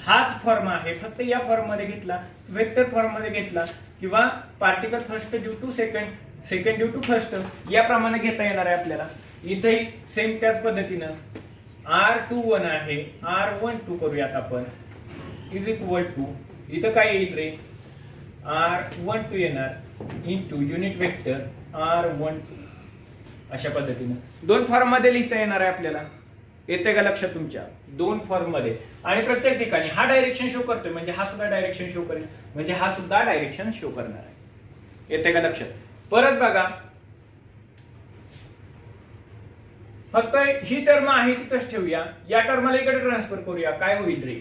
Speaker 1: हाच फॉर्म आहे, फक्त या फॉर्म मध्ये घेतला, वेक्टर फॉर्म मध्ये घेतला, किंवा particle first due to second second due to first याप्रमाणे घेता येणार आहे आपल्याला. इथेही सेम त्याच पद्धतीनं R21 आहे, R12 करूयात आपण इज इक्वल टू, इथं काय येईल रे, R12 येणार इंटू युनिट वेक्टर R12. अशा पद्धतीनं दोन फॉर्म मध्ये लिहिता येणार आहे आपल्याला. येते का लक्षात तुमच्या, दोन फॉर्म मध्ये. आणि प्रत्येक ठिकाणी हा डायरेक्शन शो करतोय म्हणजे हा सुद्धा डायरेक्शन शो करेल, म्हणजे हा सुद्धा डायरेक्शन शो करणार आहे. येते का लक्षात. परत बघा, फक्त ही टर्म आहे तिथंच ठेवूया, या टर्मला इकडे ट्रान्सफर करूया. काय होईल रे,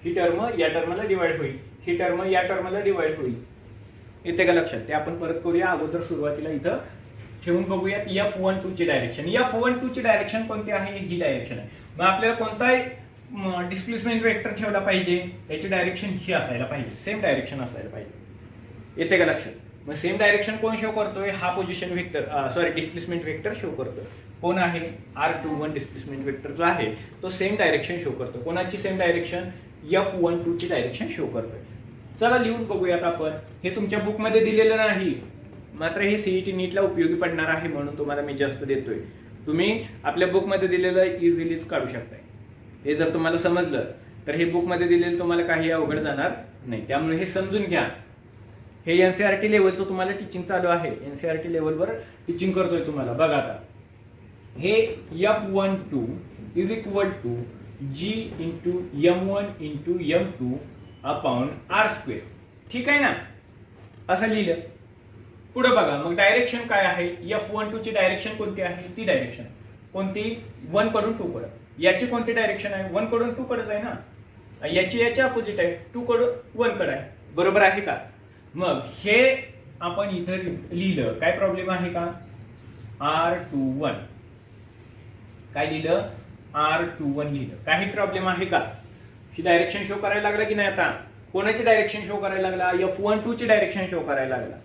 Speaker 1: ही टर्म या टर्मला डिवाइड होईल, ही टर्म या टर्मला डिवाइड होईल. येते का लक्षात. ते आपण परत करूया. अगोदर सुरुवातीला इथं ठेवून बघूयात F12 ची डायरेक्शन. F12 ची डायरेक्शन कोणती आहे, ही डायरेक्शन आहे. मग आपल्याला कोणता डिस्प्लेसमेंट वेक्टर ठेवला पाहिजे, त्याची डायरेक्शन ही असायला पाहिजे, सेम डायरेक्शन असायला पाहिजे. येते का लक्षात. मग सेम डायरेक्शन कोण शो करतोय, हा position vector sorry displacement vector show करतोय. कोण आहे, R21 डिस्प्लेसमेंट वेक्टर जो आहे तो सेम डायरेक्शन शो करतो. कोणाची सेम डायरेक्शन, F12 ची डायरेक्शन शो करतोय. चला लिहून बघूयात आपण. हे तुमच्या बुक मध्ये दिलेलं नाही, मात्र हे सीईटी नीटला उपयोगी पडणार आहे म्हणून तुम्हाला मी जास्त देतोय. तुम्ही आपल्या बुक मध्ये दिलेलं इझिलीच काढू शकताय. हे जर तुम्हाला समजलं तर हे बुक मध्ये दिलेलं तुम्हाला काही अवघड जाणार नाही. त्यामुळे हे समजून घ्या. हे एनसीईआरटी लेवलचं तुम्हाला टीचिंग चालू आहे, एनसीईआरटी लेवलवर टीचिंग करतोय तुम्हाला. बघा आता, हे F12 is equal to G into M1 into M2 upon R². ठीक आहे ना, असं लिहिलं. पुढे बघा, मग डायरेक्शन काय आहे, F12 ची डायरेक्शन कोणती आहे, ती डायरेक्शन कोणती, 1 कडून 2 कडे. याची कोणती डायरेक्शन आहे, 1 कडून 2 कडेच आहे ना. याची अपोजिट आहे, 2 कडून 1 कडे आहे. बरोबर आहे का. मग हे आपण इथं लिहिलं, काय प्रॉब्लेम आहे का, R21 काय लिहिलं, R21 लिहिलं. काही प्रॉब्लेम आहे का. ही डायरेक्शन शो करायला लागला की नाही. आता कोणाची डायरेक्शन शो करायला लागला, F12 ची डायरेक्शन शो करायला लागला.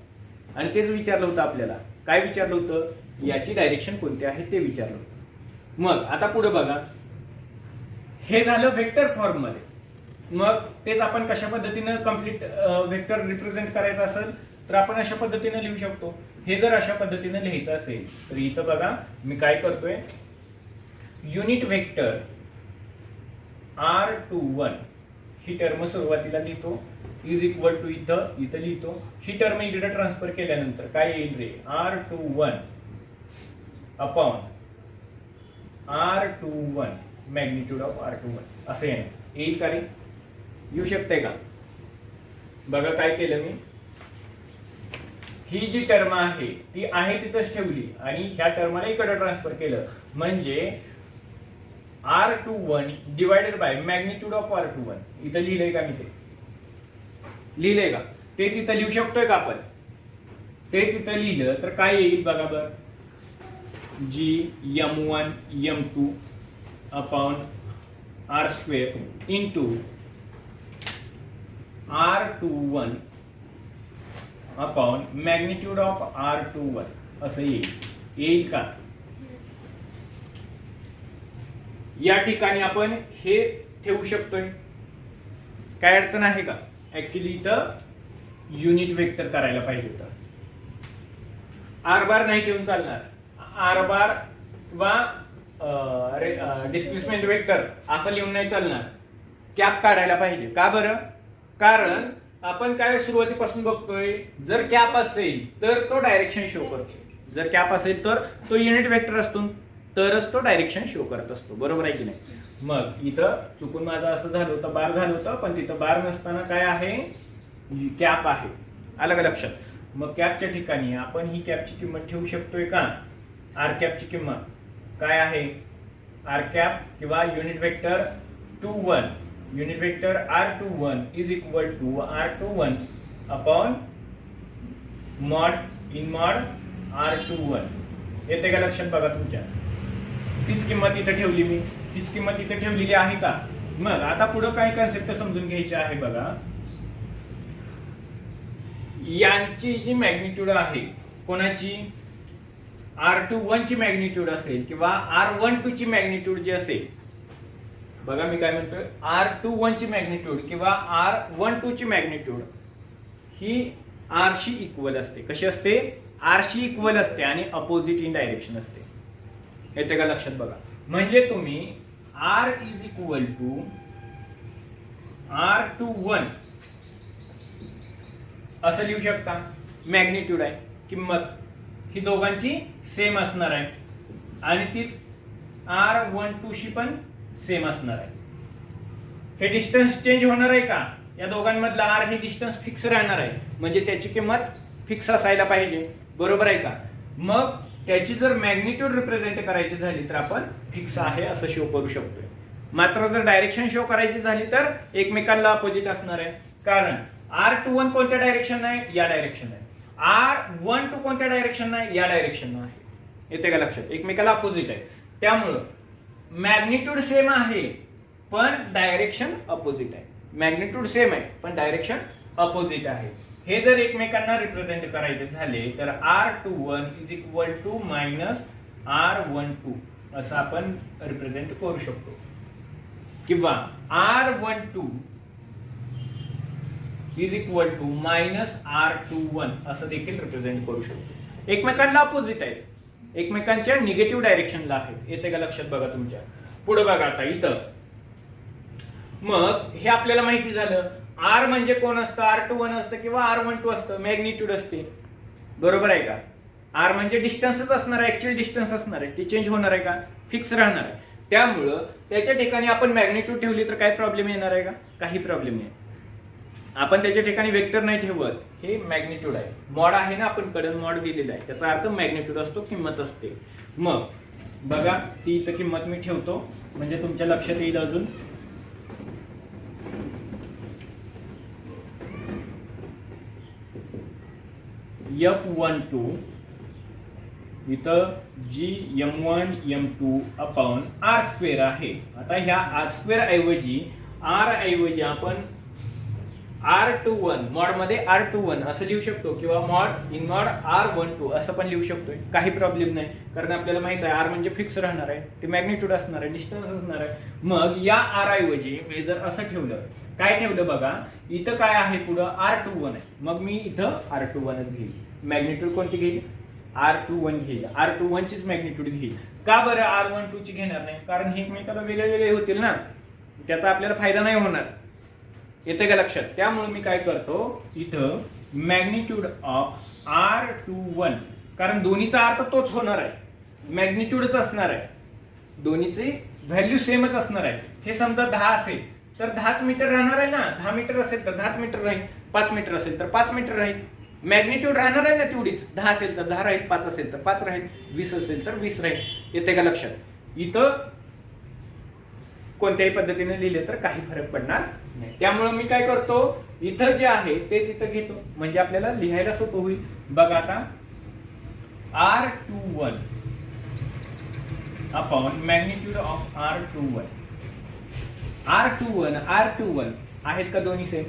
Speaker 1: आणि तेच विचारलं होतं आपल्याला. काय विचारलं होतं, याची डायरेक्शन कोणती आहे ते विचारलं होतं. मग आता पुढे बघा, हे झालं व्हेक्टर फॉर्म मध्ये. मग तेच आपण कशा पद्धतीनं कम्प्लीट व्हेक्टर रिप्रेझेंट करायचं असेल तर आपण अशा पद्धतीनं लिहू शकतो. हे जर अशा पद्धतीनं लिहायचं असेल तर इथं बघा मी काय करतोय, युनिट वेक्टर R21 ही टर्म सुरुवातीला लिहितो, इज इक्वल टू इथं लिहितो. ही टर्म इकडे ट्रान्सफर केल्यानंतर काय येईल रे, R21 upon R21 magnitude of R21 असं येईल का रे, येऊ शकते का. बघा काय केलं मी, ही जी टर्म आहे ती आहे तिथंच ठेवली आणि ह्या टर्मला इकडे ट्रान्सफर केलं. म्हणजे R21 divided by magnitude of R21. इथं लिहिलंय का मी, ते लिहिलंय का, तेच इथं लिहू शकतोय का आपण. तेच इथं लिहिलं तर काय येईल बघा बर, G M1 M2 upon R² into R21 upon magnitude of R21 असं येईल का. या ठिकाणी आपण हे ठेवू शकतोय, काय अडचण आहे का. ऍक्च्युली इथं युनिट वेक्टर करायला पाहिजे होतं. आर बार नाही ठेवून चालणार. आर बार वा डिस्प्लेसमेंट वेक्टर असं लिहून नाही चालणार. कॅप काढायला पाहिजे. का बरं, कारण आपण काय सुरुवातीपासून बघतोय, जर कॅप असेल तर तो डायरेक्शन शो करतो. जर कॅप असेल तर तो युनिट वेक्टर असतो, तरच तो डायरेक्शन शो करत असतो. बरोबर आहे की नाही. मग इथं चुकून माझं असं झालं होतं, बार झालं होतं, पण तिथं बार नसताना काय आहे, कॅप आहे. आलं का लक्षात. मग कॅपच्या ठिकाणी आपण ही कॅपची किंमत ठेवू शकतोय का. आर कॅपची किंमत काय आहे, आर कॅप किंवा unit vector 21, unit vector R21 is equal to R21 upon mod in mod R21. येते का लक्षात. बघा तुमच्या तीच किंमत इथे ठेवली मी, तीच किंमत इथे ठेवलेली आहे का. मग आता पुढे काय कन्सेप्ट समजून घ्यायची आहे बघा. यांची जी मॅग्निट्यूड आहे, कोणाची, R21 ची मॅग्निट्यूड असेल किंवा R12 ची मॅग्निट्यूड जी असेल. बघा मी काय म्हणतोय, R21 ची मॅग्निट्यूड किंवा R12 ची मॅग्निट्यूड ही R शी इक्वल असते. कशी असते, आरशी इक्वल असते आणि अपोजिट इन डायरेक्शन असते. येते का लक्षात? बघा, म्हणजे तुम्ही R is equal to R21 असं लिहू शकता. मॅग्निट्यूड आहे, किंमत ही दोघांची सेम असणार आहे आणि तीच R12 शी पण सेम असणार आहे. हे डिस्टन्स चेंज होणार आहे का? या दोघांमधला आर हे डिस्टन्स फिक्स राहणार आहे, म्हणजे त्याची किंमत फिक्स असायला पाहिजे. बरोबर आहे का? मग त्याची जर मॅग्निट्यूड रिप्रेझेंट करायची झाली तर आपण फिक्स आहे असं शो करू शकतोय. मात्र जर डायरेक्शन शो करायची झाली तर एकमेकांना अपोजिट असणार आहे. कारण R21 कोणत्या डायरेक्शन आहे? या डायरेक्शन आहे. R12 कोणत्या डायरेक्शन आहे? या डायरेक्शन आहे. येते का लक्षात? एकमेकाला अपोजिट आहे. त्यामुळं मॅग्निट्यूड सेम आहे पण डायरेक्शन अपोजिट आहे. मॅग्निट्यूड सेम आहे पण डायरेक्शन अपोजिट आहे. हे जर एकमेकांना रिप्रेझेंट करायचे झाले तर R21 is equal to minus R12 असं आपण रिप्रेझेंट करू शकतो, किंवा R12 is equal to minus R21 असं देखील रिप्रेझेंट करू शकतो. एकमेकांना अपोजिट आहेत, एकमेकांच्या निगेटिव्ह डायरेक्शनला आहेत. येते का लक्षात? बघा तुमच्या पुढे बघा आता इथं. मग हे आपल्याला माहिती झालं. आर म्हणजे कोण असतं? R21 असतं किंवा R12 असतं, मॅग्निट्यूड असते. बरोबर आहे का? आर म्हणजे डिस्टन्सच असणार आहे, ऍक्च्युअल डिस्टन्स असणार आहे. ती चेंज होणार आहे का? फिक्स राहणार आहे. त्यामुळं त्याच्या ठिकाणी आपण मॅग्निट्यूड ठेवली तर काय प्रॉब्लेम येणार आहे का? काही प्रॉब्लेम नाही. आपण त्याच्या ठिकाणी वेक्टर नाही ठेवत, हे मॅग्निट्यूड आहे. मॉड आहे ना, आपण कडन मॉड दिलेला आहे, त्याचा अर्थ मॅग्निट्यूड असतो, किंमत असते. मग बघा ती इथं किंमत मी ठेवतो म्हणजे तुमच्या लक्षात येईल अजून. F12 इथं जी M1 M2 upon R square आहे. आता ह्या R स्क्वेअर ऐवजी आपण R21 मॉड मध्ये R21 असं लिहू शकतो, किंवा मॉड इन मॉड R12 असं पण लिहू शकतोय. काही प्रॉब्लेम नाही, कारण आपल्याला माहित आहे R म्हणजे फिक्स राहणार आहे, ते मॅग्निट्यूड असणार आहे, डिस्टन्स असणार आहे. मग या R ऐवजी मी जर असं ठेवलं, काय ठेवलं बघा, इथं काय आहे पुढं R21 आहे, मग मी इथं R21च घेईल. मॅग्निट्यूड कोणती घेईल? R21 घेईल. R21 चीच मॅग्निट्यूड घेईल. का बरं R12 ची घेणार नाही? कारण हे एकमेकाला वेगळे वेगळे होतील ना, त्याचा आपल्याला फायदा नाही होणार. येते का लक्षात? त्यामुळे मी काय करतो, इथं मॅग्निट्यूड ऑफ R21, कारण दोन्हीचा अर्थ तोच होणार आहे, मॅग्निट्यूडच असणार आहे, दोन्हीची व्हॅल्यू सेमच असणार आहे. हे समजा 10 असेल तर 10च मीटर राहणार आहे ना, 10 मीटर असेल तर 10च मीटर राहील, 5 मीटर असेल तर 5 मीटर राहील. मॅग्निट्यूड राहणार आहे ना तेवढीच. 10 असेल तर 10 राहील, 5 असेल तर 5 राहील, 20 असेल तर 20 राहील. येते का लक्षात? इथं कोणत्याही पद्धतीने लिहिले तर काही फरक पडणार नाही. त्यामुळे मी काय करतो, इथं जे आहे तेच इथं घेतो, म्हणजे आपल्याला लिहायला सोपं होईल. बघा आता R21 upon magnitude of R21. R21 आहेत का दोन्ही सेम?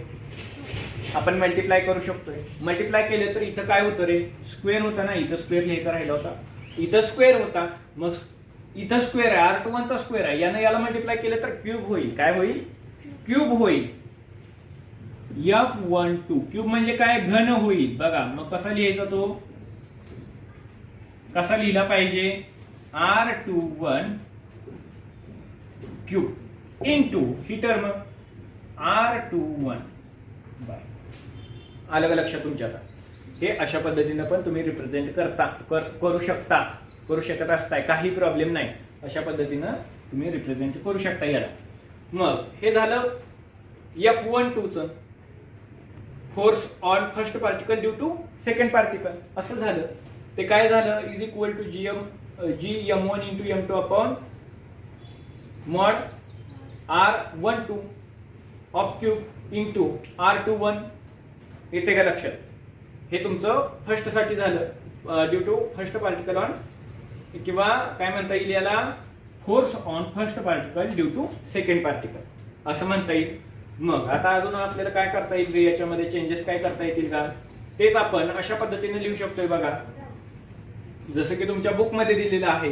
Speaker 1: आपण मल्टिप्लाय करू शकतोय. मल्टिप्लाय केलं तर इथं काय होतं रे? स्क्वेअर होता ना, इथं स्क्वेअर लिहायचा राहिला होता, इथं स्क्वेअर होता, मग इथं स्क्वेअर आहे, R21 चा स्क्वेअर आहे, यानं याला मल्टिप्लाय केलं तर क्यूब होईल. काय होईल? क्यूब होईल. F12 क्यूब म्हणजे काय? घन होईल. बघा मग कसा लिहायचा तो? कसा लिहिला पाहिजे? R21 क्यूब इंटू ही टर्म R21 बाय. आलं का लक्षात तुमच्या? आता हे अशा पद्धतीने पण तुम्ही रिप्रेझेंट करू शकत असताय, काही प्रॉब्लेम नाही. अशा पद्धतीनं तुम्ही रिप्रेझेंट करू शकता याला. मग हे झालं F12 चं force on first particle due to second particle. असं झालं. ते काय झालं? Is equal to GM1 into M2 upon mod R12 of cube into R21. येते का लक्षात? हे तुमचं फर्स्ट साठी झालं, due to first particle on, किंवा काय म्हणता येईल याला, force on first particle due to second particle असं म्हणता येईल. मग आता अजून आपल्याला काय करता येईल, याच्यामध्ये चेंजेस काय करता येतील का? तेच आपण अशा पद्धतीने लिहू शकतोय. बघा जसं की तुमच्या बुक मध्ये दिलेलं आहे,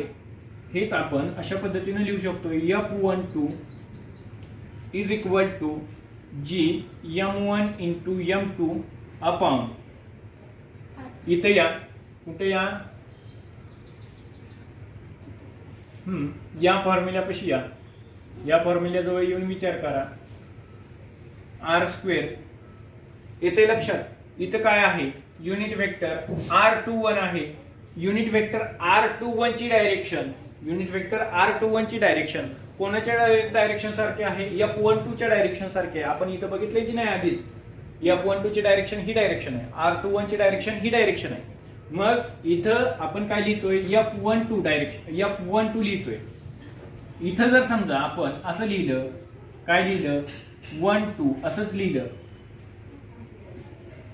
Speaker 1: हेच आपण अशा पद्धतीने लिहू शकतोय. F12 is equal to GM1 into M2 upon, इथे या कुठे या फॉर्म्युल्यापाशी या फॉर्म्युल्याजवळ येऊन विचार करा. आर स्क्वेअर येते लक्षात. इथं काय आहे, युनिट वेक्टर R21 आहे. युनिट वेक्टर R21 ची डायरेक्शन, युनिट वेक्टर R21 ची डायरेक्शन कोणाच्या डायरेक्शन सारखे आहे, F12 च्या डायरेक्शन सारखे आहे. आपण इथं बघितले की नाही आधीच, F12 ची डायरेक्शन ही डायरेक्शन आहे, R21 ची डायरेक्शन ही डायरेक्शन आहे. मग इथं आपण काय लिहितोय, F12 डायरेक्शन, F12 लिहितोय. इथं जर समजा आपण असं लिहिलं, काय लिहिलं, 1 2 असंच लिहिलं,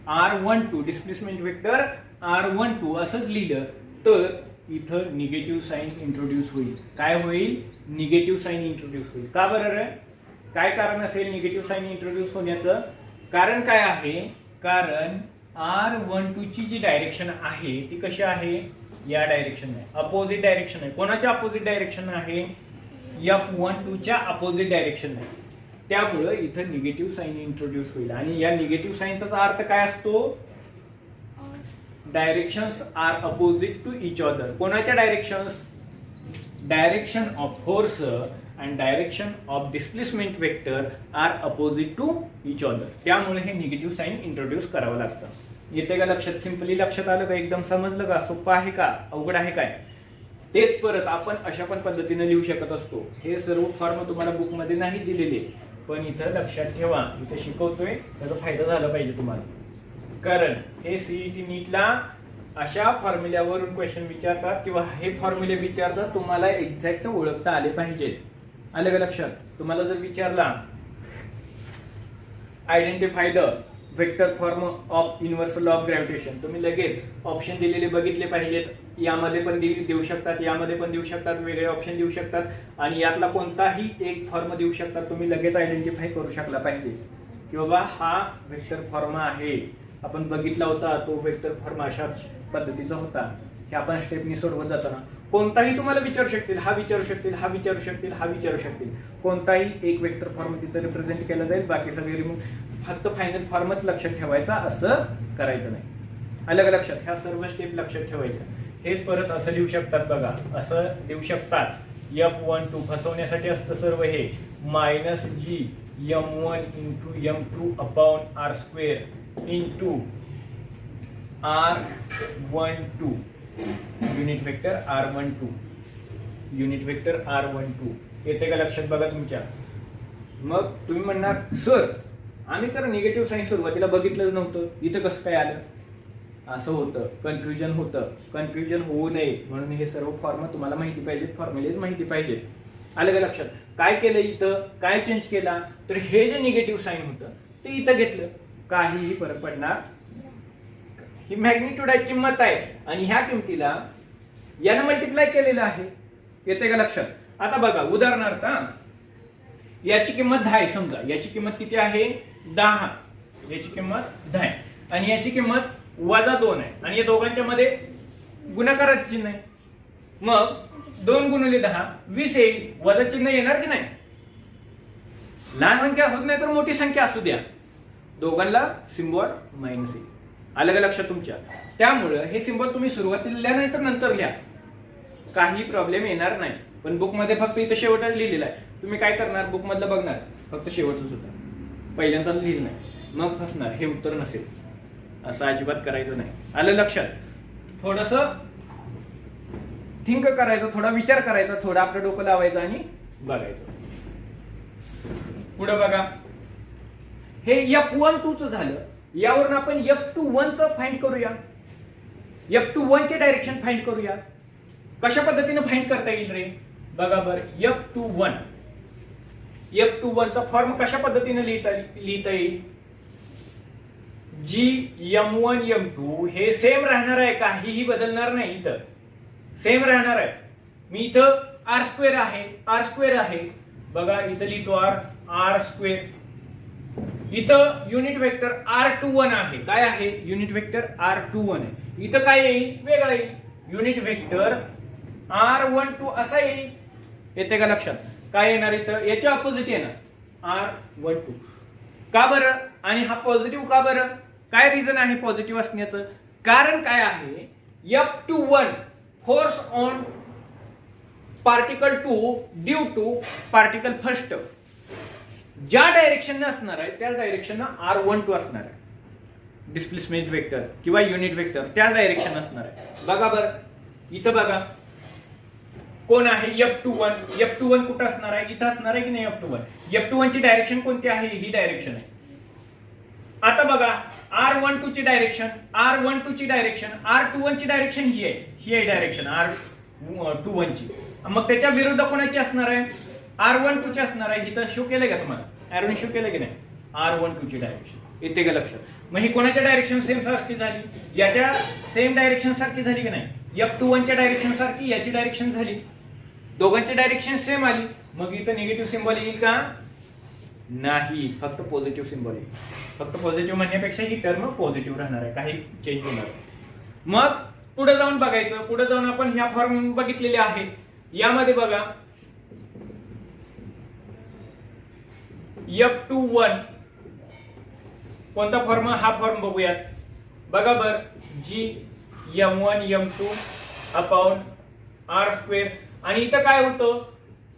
Speaker 1: R12 डिस्प्लेसमेंट वेक्टर R12 असंच लिहिलं, तर इथं निगेटिव्ह साइन इंट्रोड्यूस होईल. काय होईल, निगेटिव्ह साइन इंट्रोड्यूस होईल. का बरं रे, काय कारण असेल निगेटिव्ह साइन इंट्रोड्यूस होण्याचं? कारण काय आहे, कारण R12 ची जी डायरेक्शन आहे ती कशी आहे, या डायरेक्शन आहे, अपोजिट डायरेक्शन आहे. कोणाच्या अपोजिट डायरेक्शन आहे, F12 च्या अपोजिट डायरेक्शन आहे. त्यामुळे इथं निगेटिव्ह साइन इंट्रोड्यूस होईल. आणि या निगेटिव्ह साइनचा अर्थ काय असतो, directions are opposite to each other. कोणाच्या directions, direction of force and direction of displacement vector are opposite to each other. त्यामुळे हे निगेटिव्ह साइन इंट्रोड्यूस करावं लागतं. येते का लक्षात, सिंपली लक्षात आलं का, एकदम समजलं का, सोपं आहे का, अवघड आहे काय? तेच परत आपण अशा पण पद्धतीने लिहू शकत असतो. हे सर्व फॉर्म तुम्हाला बुक मध्ये नाही दिलेले, पण इथं लक्षात ठेवा, इथं शिकवतोय त्याचा फायदा झाला पाहिजे तुम्हाला. कारण हे सीईटी नीटला अशा फॉर्म्युल्यावरून क्वेश्चन विचारतात किंवा हे फॉर्म्युले विचारतात, तुम्हाला एक्झॅक्ट ओळखता आले पाहिजेत. आलं का लक्षात? तुम्हाला जर विचारला identify the vector form of universal law of gravitation, तुम्ही लगेच ऑप्शन दिलेले बघितले पाहिजेत. यामध्ये पण देऊ शकतात, यामध्ये पण देऊ शकतात, वेगळे ऑप्शन देऊ शकतात, आणि यातला कोणताही एक फॉर्म देऊ शकतात. तुम्ही लगेच आयडेंटिफाय करू शकला पाहिजे की बाबा हा वेक्टर फॉर्म आहे, आपण बघितला होता, तो वेक्टर फॉर्म अशा पद्धतीचा होता. हे आपण स्टेपनी सोडवत जाताना कोणताही तुम्हाला विचारू शकतील, हा विचारू शकतील, हा विचारू शकतील, हा विचारू शकतील, कोणताही एक वेक्टर फॉर्म तिथे रिप्रेझेंट केला जाईल, बाकी सगळे रिमूव्ह. फक्त फायनल फॉर्मच लक्षात ठेवायचा, असं करायचं नाही. आलं का लक्षात? ह्या सर्व स्टेप लक्षात ठेवायच्या. हेच परत असं लिहू शकतात बघा, असं लिहू शकतात, F12 फसवण्यासाठी असतं सर्व हे, minus G M1 into M2 upon R square into R12 unit vector R12, unit vector R12. येते का लक्षात बघा तुमच्या? मग तुम्ही म्हणणार, सर आम्ही तर निगेटिव्ह साइन सुरुवातीला बघितलं नव्हतं, इथं कसं काय आलं? असं होतं, कन्फ्युजन होतं. कन्फ्युजन होऊ नये म्हणून हे सर्व फॉर्म तुम्हाला माहिती पाहिजेत, फॉर्म्युलेज माहिती पाहिजेत. आलं का लक्षात? काय केलं इथं, काय चेंज केला, तर हे जे निगेटिव्ह साइन होतं ते इथं घेतलं, काहीही फरक पडणार. ही मॅग्निट्यूड आहे, किंमत आहे, आणि ह्या किमतीला यानं मल्टिप्लाय केलेलं आहे. येते का लक्षात? आता बघा उदाहरणार्थ, याची किंमत 10 आहे समजा, याची किंमत किती आहे, 10, याची किंमत 10 आणि याची किंमत -2 आहे, आणि या दोघांच्या मध्ये गुणाकाराचे चिन्ह आहे. मग 2 गुणिले 10 20 येईल, वजा चिन्ह येणार की नाही? लहान संख्या असू नाही तर मोठी संख्या असू द्या, दोघांना सिम्बॉल मायनस येईल. आलं का लक्षात तुमच्या? त्यामुळं हे सिम्बॉल तुम्ही सुरुवातीला लिहा नाही तर नंतर लिहा, काही प्रॉब्लेम येणार नाही. पण बुक मध्ये फक्त इथं शेवटच लिहिलेलं आहे. तुम्ही काय करणार, बुक मधलं बघणार, फक्त शेवटच होतं, पहिल्यांदा लिहिलं नाही, मग फसणार, हे उत्तर नसेल. असं अजिबात करायचं नाही. आलं लक्षात? थोडस थिंक करायचं, थोडा विचार करायचा, थोडा आपलं डोकं लावायचं आणि बघायचं. पुढे बघा, हे F12 च झालं. यावरून आपण F21 च फाइंड करूया, F21 चे डायरेक्शन फाइंड करूया. कशा पद्धतीने फाइंड करता येईल रे? बघा बरं, F21 चा फॉर्म कशा पद्धतीने लिहिता येईल? G M1 M2 हे सेम राहणार आहे, काहीही बदलणार नाही, इथं सेम राहणार आहे. मी इथं R स्क्वेअर आहे, बघा इथं लिहितो R स्क्वेअर. इथं युनिट वेक्टर R21 आहे, काय आहे, युनिट वेक्टर R21 आहे. इथं काय येईल, वेगळं येईल, युनिट वेक्टर R12 असा येईल. येते का लक्षात? काय येणार इथं, याच्या ऑपोजिट येणार R12. का बरं? आणि हा पॉझिटिव्ह का बरं? काय रिझन आहे पॉझिटिव्ह असण्याचं? कारण काय आहे, F21 force on particle 2 due to particle first. ज्या डायरेक्शन असणार आहे त्या डायरेक्शन R12 असणार आहे. डिस्प्लेसमेंट वेक्टर किंवा युनिट वेक्टर त्या डायरेक्शन असणार आहे. बघा बरं इथं बघा कोण आहे F21. F21 कुठं असणार आहे? इथं असणार आहे की नाही F21. F21 ची डायरेक्शन कोणती आहे? ही डायरेक्शन आहे. आता बघा R12 ची डायरेक्शन, R12 ची डायरेक्शन, R21 ची डायरेक्शन ही आहे. ही आहे डायरेक्शन R21 ची. मग त्याच्या विरुद्ध कोणाची असणार आहे? R12 ची असणार आहे. इथं शो केलंय का तुम्हाला? एरोने शो केलं की नाही? R12 ची डायरेक्शन. येते का लक्षात? मग ही कोणाच्या डायरेक्शन सेम सारखी झाली? याच्या सेम डायरेक्शन सारखी झाली की नाही? F21 च्या डायरेक्शन सारखी याची डायरेक्शन झाली. दोघांची डायरेक्शन सेम आली. मग इथं निगेटिव्ह सिम्बॉल येईल का? नाही, फक्त पॉझिटिव्ह सिम्बॉल येईल. फक्त पॉझिटिव्ह म्हणण्यापेक्षा ही टर्म पॉझिटिव्ह राहणार आहे, काही चेंज होणार नाही. मग पुढे जाऊन बघायचं. पुढे जाऊन आपण ह्या फॉर्म बघितलेले आहेत. यामध्ये बघा F21 कोणता फॉर्म? हा फॉर्म बघूयात. बघा बर G M1 M2 upon R square. आणि इथं काय होतं?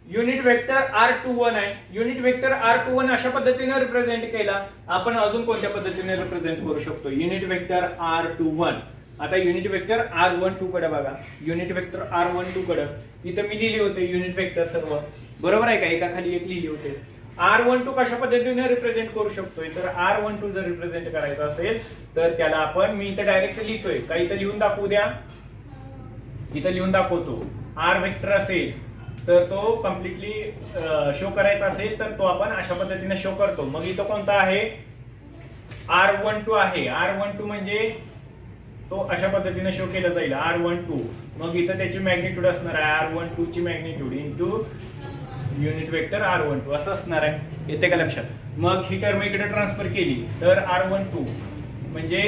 Speaker 1: युनिट वेक्टर R21 आहे. युनिट वेक्टर R21 अशा पद्धतीने रिप्रेझेंट केला. आपण अजून कोणत्या पद्धतीने रिप्रेझेंट करू शकतो? Unit vector R21. आता युनिट वेक्टर R12 कडे बघा. युनिट वेक्टर R12 कडे इथं मी लिहिले होते युनिट वेक्टर सर्व, बरोबर आहे का? एका खाली एक लिहिले होते. R12 कशा पद्धतीने रिप्रेझेंट करू शकतोय? तर R12 जर रिप्रेझेंट करायचं असेल तर त्याला आपण, मी इथं डायरेक्ट लिहितोय का? इथं लिहून दाखवू द्या. इथं लिहून दाखवतो. R वेक्टर असेल तर तो कम्प्लिटली शो करायचा असेल तर तो आपण अशा पद्धतीने शो करतो. मग इथं कोणता आहे? R12 आहे. R12 म्हणजे तो अशा पद्धतीने शो केला जाईल R12. मग इथं त्याची मॅग्निट्यूड असणार आहे R12 ची magnitude into unit vector R12 असं असणार आहे. येते का लक्षात? मग ही टर्म इकडे ट्रान्सफर केली तर R12 म्हणजे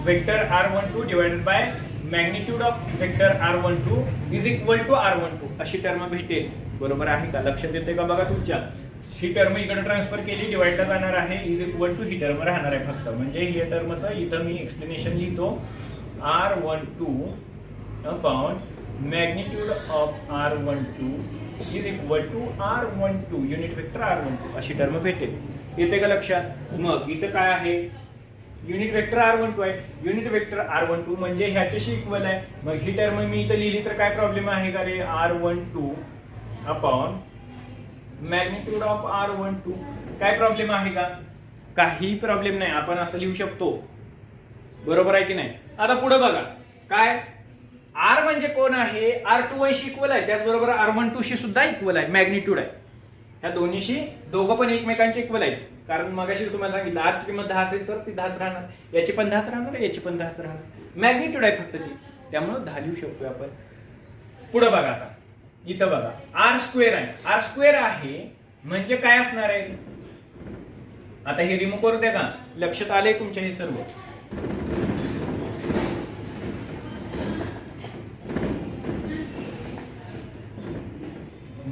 Speaker 1: vector R12 divided by magnitude of vector R12 is equal to R12 अशी टर्म भेटेल. बरोबर आहे का? लक्षात येते का बघा तुमच्या? ही टर्म इकडे ट्रान्सफर केली, डिवाइडला जाणार आहे, इज इक्वल टू ही टर्म राहणार आहे फक्त. म्हणजे ही टर्मचं इथं मी एक्सप्लेनेशन लिहितो. R12 upon magnitude of R12 is equal to R12 unit vector R12 अशी टर्म भेटेल. येते का लक्षात? मग इथं काय आहे? युनिट वेक्टर R12 आहे. युनिट वेक्टर R12 म्हणजे ह्याच्याशी इक्वल आहे. मग ही टर्म मी इथं लिहिली तर काय प्रॉब्लेम आहे का रे? R12 upon magnitude of R12 काय प्रॉब्लेम आहे का? काही प्रॉब्लेम नाही, आपण असं लिहू शकतो. बरोबर आहे की नाही? आता पुढे बघा काय R म्हणजे कोण आहे? R21 शी इक्वल आहे, त्याचबरोबर R12 शी सुद्धा इक्वल आहे, मॅग्निट्यूड आहे. ह्या दोन्हीशी दोघं पण एकमेकांचे इक्वल आहेत. कारण मगाशी तुम्हाला सांगितलं R ची किंमत 10 असेल तर ती 10च राहणार, याची पण 10च राहणार, याची पण 10च राहणार. मॅग्निट्यूड आहे फक्त ती, त्यामुळे 10 लिहू शकतोय आपण. पुढे बघा आता इथं बघा R स्क्वेअर आहे. R स्क्वेअर आहे म्हणजे काय असणार आहे? आता हे रिमूव्ह करू द्या का? लक्षात आले तुमच्या हे सर्व?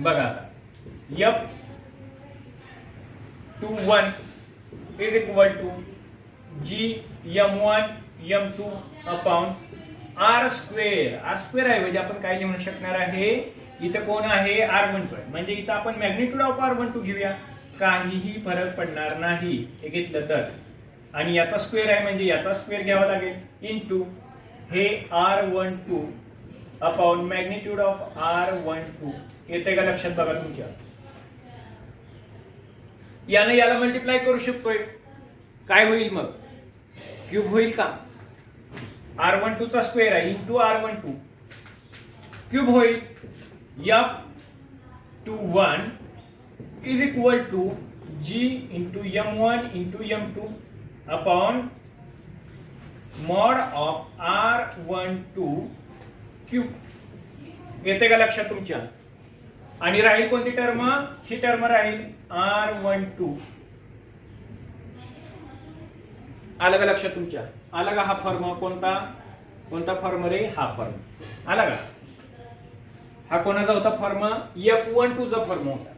Speaker 1: बघा आता F21 is equal to G M1 M2 upon R square. R square आहे म्हणजे आपण काय लिहू शकणार आहे? इथं कोण आहे? R12 म्हणजे इथं आपण मॅग्निट्यूड ऑफ R12 घेऊया, काहीही फरक पडणार नाही हे घेतलं तर. आणि याचा स्क्वेअर आहे म्हणजे याचा स्क्वेअर घ्यावा लागेल इंटू हे R12 upon magnitude of R12. येते का लक्षात बघा तुमच्या? याने याला मल्टिप्लाय करू शकतोय, काय होईल मग? क्यूब होईल का? R12 चा स्क्वेअर आहे इंटू R12 क्यूब होईल. F21 is equal to G into M1 into M2 upon mod of R12 cube. येते का लक्षात तुमच्या? आणि राहील कोणती टर्म? ही टर्म राहील R12. आलं का लक्षात तुमच्या? आला का? हा फॉर्म कोणता कोणता फॉर्म रे? हा फॉर्म आला का? हा कोणाचा होता फॉर्म? F12 चा फॉर्म होता,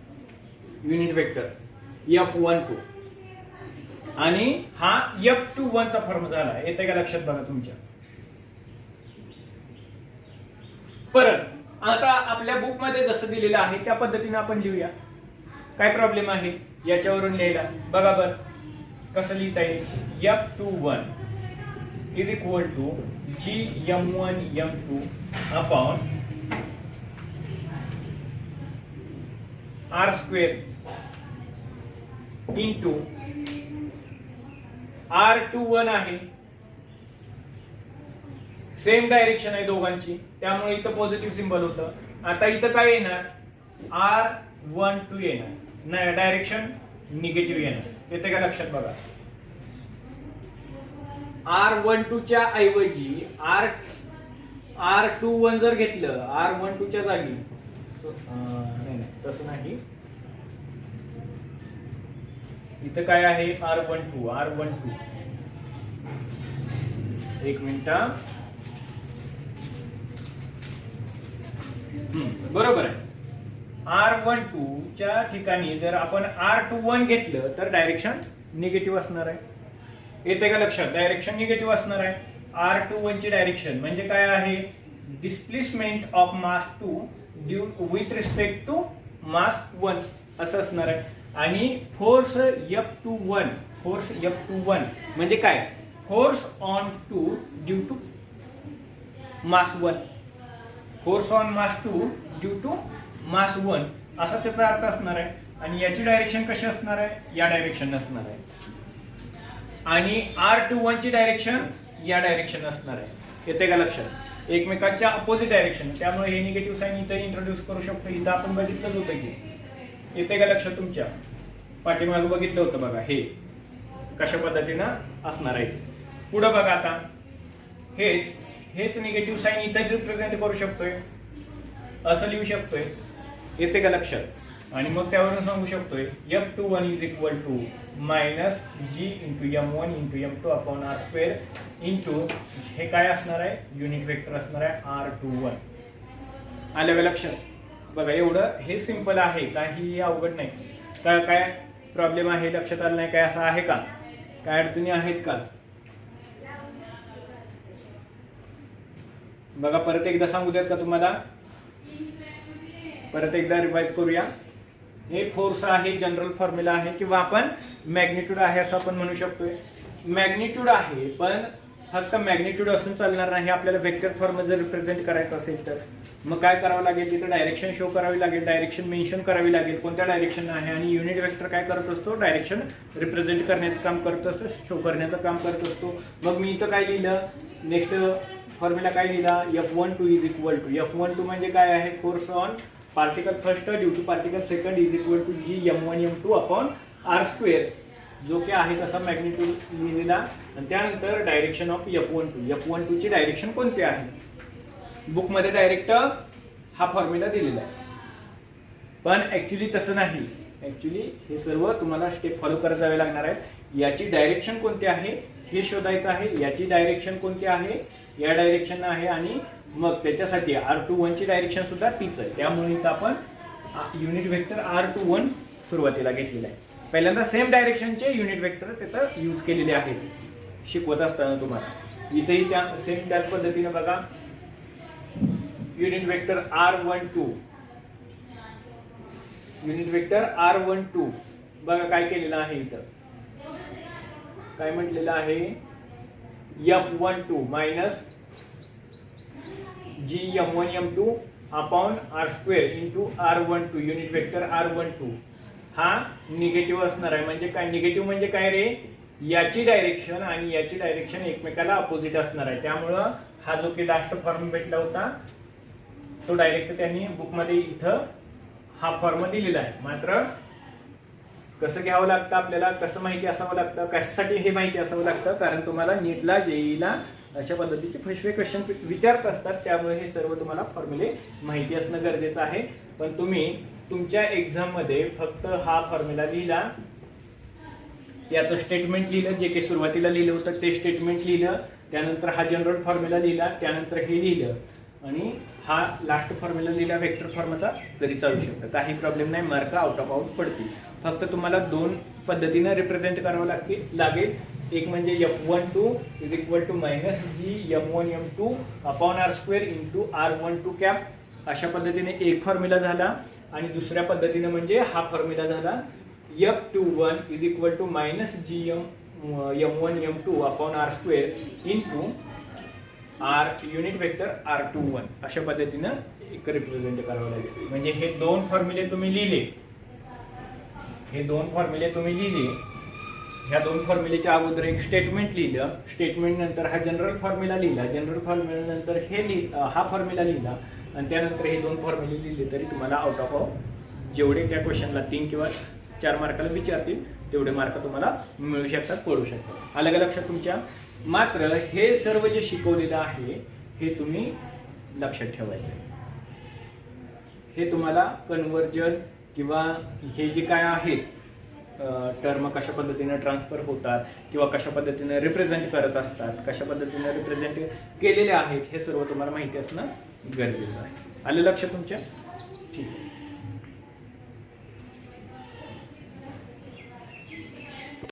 Speaker 1: युनिट वेक्टर F12. आणि हा F21 चा फॉर्म झाला. येते का लक्षात बघा तुमच्या? परत आता आपल्या बुक मध्ये जसं दिलेलं आहे त्या पद्धतीने आपण लिहूया. काय प्रॉब्लेम आहे याच्यावरून लिहायला बघा बर कसं लिहिता येईल. F21 is equal to GM1 M2 upon R square into R21 आहे. सेम डायरेक्शन आहे दोघांची त्यामुळे इथं पॉझिटिव्ह सिंबल होतं. आता इथं काय येणार R12 येणार नाही डायरेक्शन निगेटिव्ह येणार. येते का लक्षात बघा. R12 च्या ऐवजी R21 जर घेतलं R12 च्या जागी नाही तसं नाही. इथं काय आहे R12 एक मिनिट बरोबर आहे. R12 च्या ठिकाणी जर आपण R21 घेतलं तर डायरेक्शन निगेटिव्ह असणार आहे. येते का लक्षात. डायरेक्शन निगेटिव्ह असणार आहे. R21 ची डायरेक्शन म्हणजे काय आहे displacement of mass 2 due with respect to mass 1 असं असणार आहे. आणि फोर्स F21 म्हणजे काय force on 2 due to mass 1. Force on mass 2 due to mass 1 असा त्याचा अर्थ असणार आहे. आणि याची डायरेक्शन कशी असणार आहे या डायरेक्शन असणार आहे. आणि R21 ची डायरेक्शन या डायरेक्शन असणार आहे. येते का लक्षात. एकमेकांच्या अपोजिट डायरेक्शन त्यामुळे हे निगेटिव्ह साइन इथं इंट्रोड्यूस करू शकतो. इथं आपण बघितलं होतं की येते का लक्षात. तुमच्या पाठीमागे बघितलं होतं बघा हे कशा पद्धतीनं असणार आहे. पुढे बघा आता हेच निगेटिव्ह साइन इथं रिप्रेझेंट करू शकतोय असं लिहू शकतोय. येते का लक्षात. आणि मग त्यावरून सांगू शकतोय F21 is equal to minus G into M1 into M2 upon R square into हे काय असणार आहे युनिट वेक्टर असणार आहे R21. आलं का लक्षात. बघा एवढं हे सिंपल आहे काही अवघड नाही. काय प्रॉब्लेम आहे लक्षात आलं नाही काय असं आहे का काय अडचणी आहेत का. बघा परत एकदा सांगू द्यात का तुम्हाला. परत एकदा रिवाइज करूया. हे फोर्स आहे जनरल फॉर्म्युला आहे किंवा आपण मॅग्निट्यूड आहे असं आपण म्हणू शकतोय. मॅग्निट्यूड आहे पण फक्त मॅग्निट्यूड असून चालणार नाही. आपल्याला वेक्टर फॉर्म जर रिप्रेझेंट करायचं असेल तर मग काय करावं लागेल तिथे डायरेक्शन शो करावी लागेल. डायरेक्शन मेन्शन करावी लागेल कोणत्या डायरेक्शन आहे. आणि युनिट वेक्टर काय करत असतो डायरेक्शन रिप्रेझेंट करण्याचं काम करत असतो शो करण्याचं काम करत असतो. मग मी इथं काय लिहिलं नेक्स्ट फॉर्म्युला काय लिहिला F12 is equal to F12 म्हणजे काय आहे force on particle first due to particle second is equal to GM1 M2 upon R square जो की आहे तसा मॅग्निट्यूड लिहिलेला. आणि त्यानंतर डायरेक्शन ऑफ F12 ची डायरेक्शन कोणती आहे. बुक मध्ये डायरेक्ट हा फॉर्म्युला दिलेला आहे पण ऍक्च्युली तसं नाही. ऍक्च्युली हे सर्व तुम्हाला स्टेप फॉलो करत जावे लागणार आहे. याची डायरेक्शन कोणती आहे हे शोधायचं आहे. याची डायरेक्शन कोणती आहे या डायरेक्शन आहे. आणि मग त्याच्यासाठी R21 ची डायरेक्शन सुद्धा तीच आहे. त्यामुळे इथं आपण युनिट वेक्टर R21 सुरुवातीला घेतलेला आहे. पहिल्यांदा सेम डायरेक्शनचे युनिट वेक्टर तिथं यूज केलेले आहेत शिकवत असताना तुम्हाला. इथेही त्या सेम त्याच पद्धतीने बघा युनिट वेक्टर R12 बघा काय केलेलं आहे. इथं काय म्हटलेलं आहे F12 minus GM1 M2 upon R square into R12 unit vector R12 हा निगेटिव्ह असणार आहे. म्हणजे काय निगेटिव्ह म्हणजे काय रे याची डायरेक्शन आणि याची डायरेक्शन एकमेकाला अपोजिट असणार आहे. त्यामुळं हा जो की लास्ट फॉर्म भेटला होता तो डायरेक्ट त्यांनी बुक मध्ये इथं हा फॉर्म दिलेला आहे. मात्र कसं घ्यावं लागतं आपल्याला कसं माहिती असावं लागतं कशासाठी हे माहिती असावं लागतं कारण तुम्हाला नीटला जेईला अशा पद्धतीचे फसवे क्वेश्चन विचारत असतात. त्यामुळे हे सर्व तुम्हाला फॉर्म्युले माहिती असणं गरजेचं आहे. पण तुम्ही तुमच्या एक्झाम मध्ये फक्त हा फॉर्म्युला लिहिला याचं स्टेटमेंट लिहिलं जे काही सुरुवातीला लिहिलं होतं ते स्टेटमेंट लिहिलं. त्यानंतर हा जनरल फॉर्म्युला लिहिला त्यानंतर हे लिहिलं आणि हा लास्ट फॉर्म्युला लिहिला वेक्टर फॉर्मचा तरी चालू शकतं. काही प्रॉब्लेम नाही. मार्क आउट ऑफ आउट पडतील. फक्त तुम्हाला दोन पद्धतीने रिप्रेझेंट करावं लागेल. एक म्हणजे F12 is equal to minus G(M1M2) upon R² into R12 cap अशा पद्धतीने एक फॉर्म्युला झाला. आणि दुसऱ्या पद्धतीने म्हणजे हा फॉर्म्युला झाला F21 is equal to minus G(M1M2) upon R² into R unit vector R21 अशा पद्धतीनं एक रिप्रेझेंट करावं लागेल. म्हणजे हे दोन फॉर्म्युले तुम्ही लिहिले, ह्या दोन फॉर्म्युलेच्या अगोदर एक स्टेटमेंट लिहिलं, स्टेटमेंट नंतर हा जनरल फॉर्म्युला लिहिला, जनरल फॉर्म्युला नंतर हा फॉर्म्युला लिहिला आणि त्यानंतर हे दोन फॉर्म्युले लिहिले तरी तुम्हाला आउट ऑफ जेवढे त्या क्वेश्चनला 3 किंवा 4 मार्काला विचारतील तेवढे मार्क तुम्हाला मिळू शकतात, पडू शकतात. आलं का लक्षात तुमच्या? मात्र हे सर्व जे शिकवलेलं आहे हे तुम्ही लक्षात ठेवायचं. हे तुम्हाला कन्व्हर्जन किंवा हे जे काय आहेत टर्म कशा पद्धतीने ट्रान्सफर होतात किंवा कशा पद्धतीने रिप्रेझेंट करत असतात, कशा पद्धतीने रिप्रेझेंट केलेले आहेत, हे सर्व तुम्हाला माहिती असणं गरजेचं आहे. आलं लक्षात तुमच्या? ठीक आहे.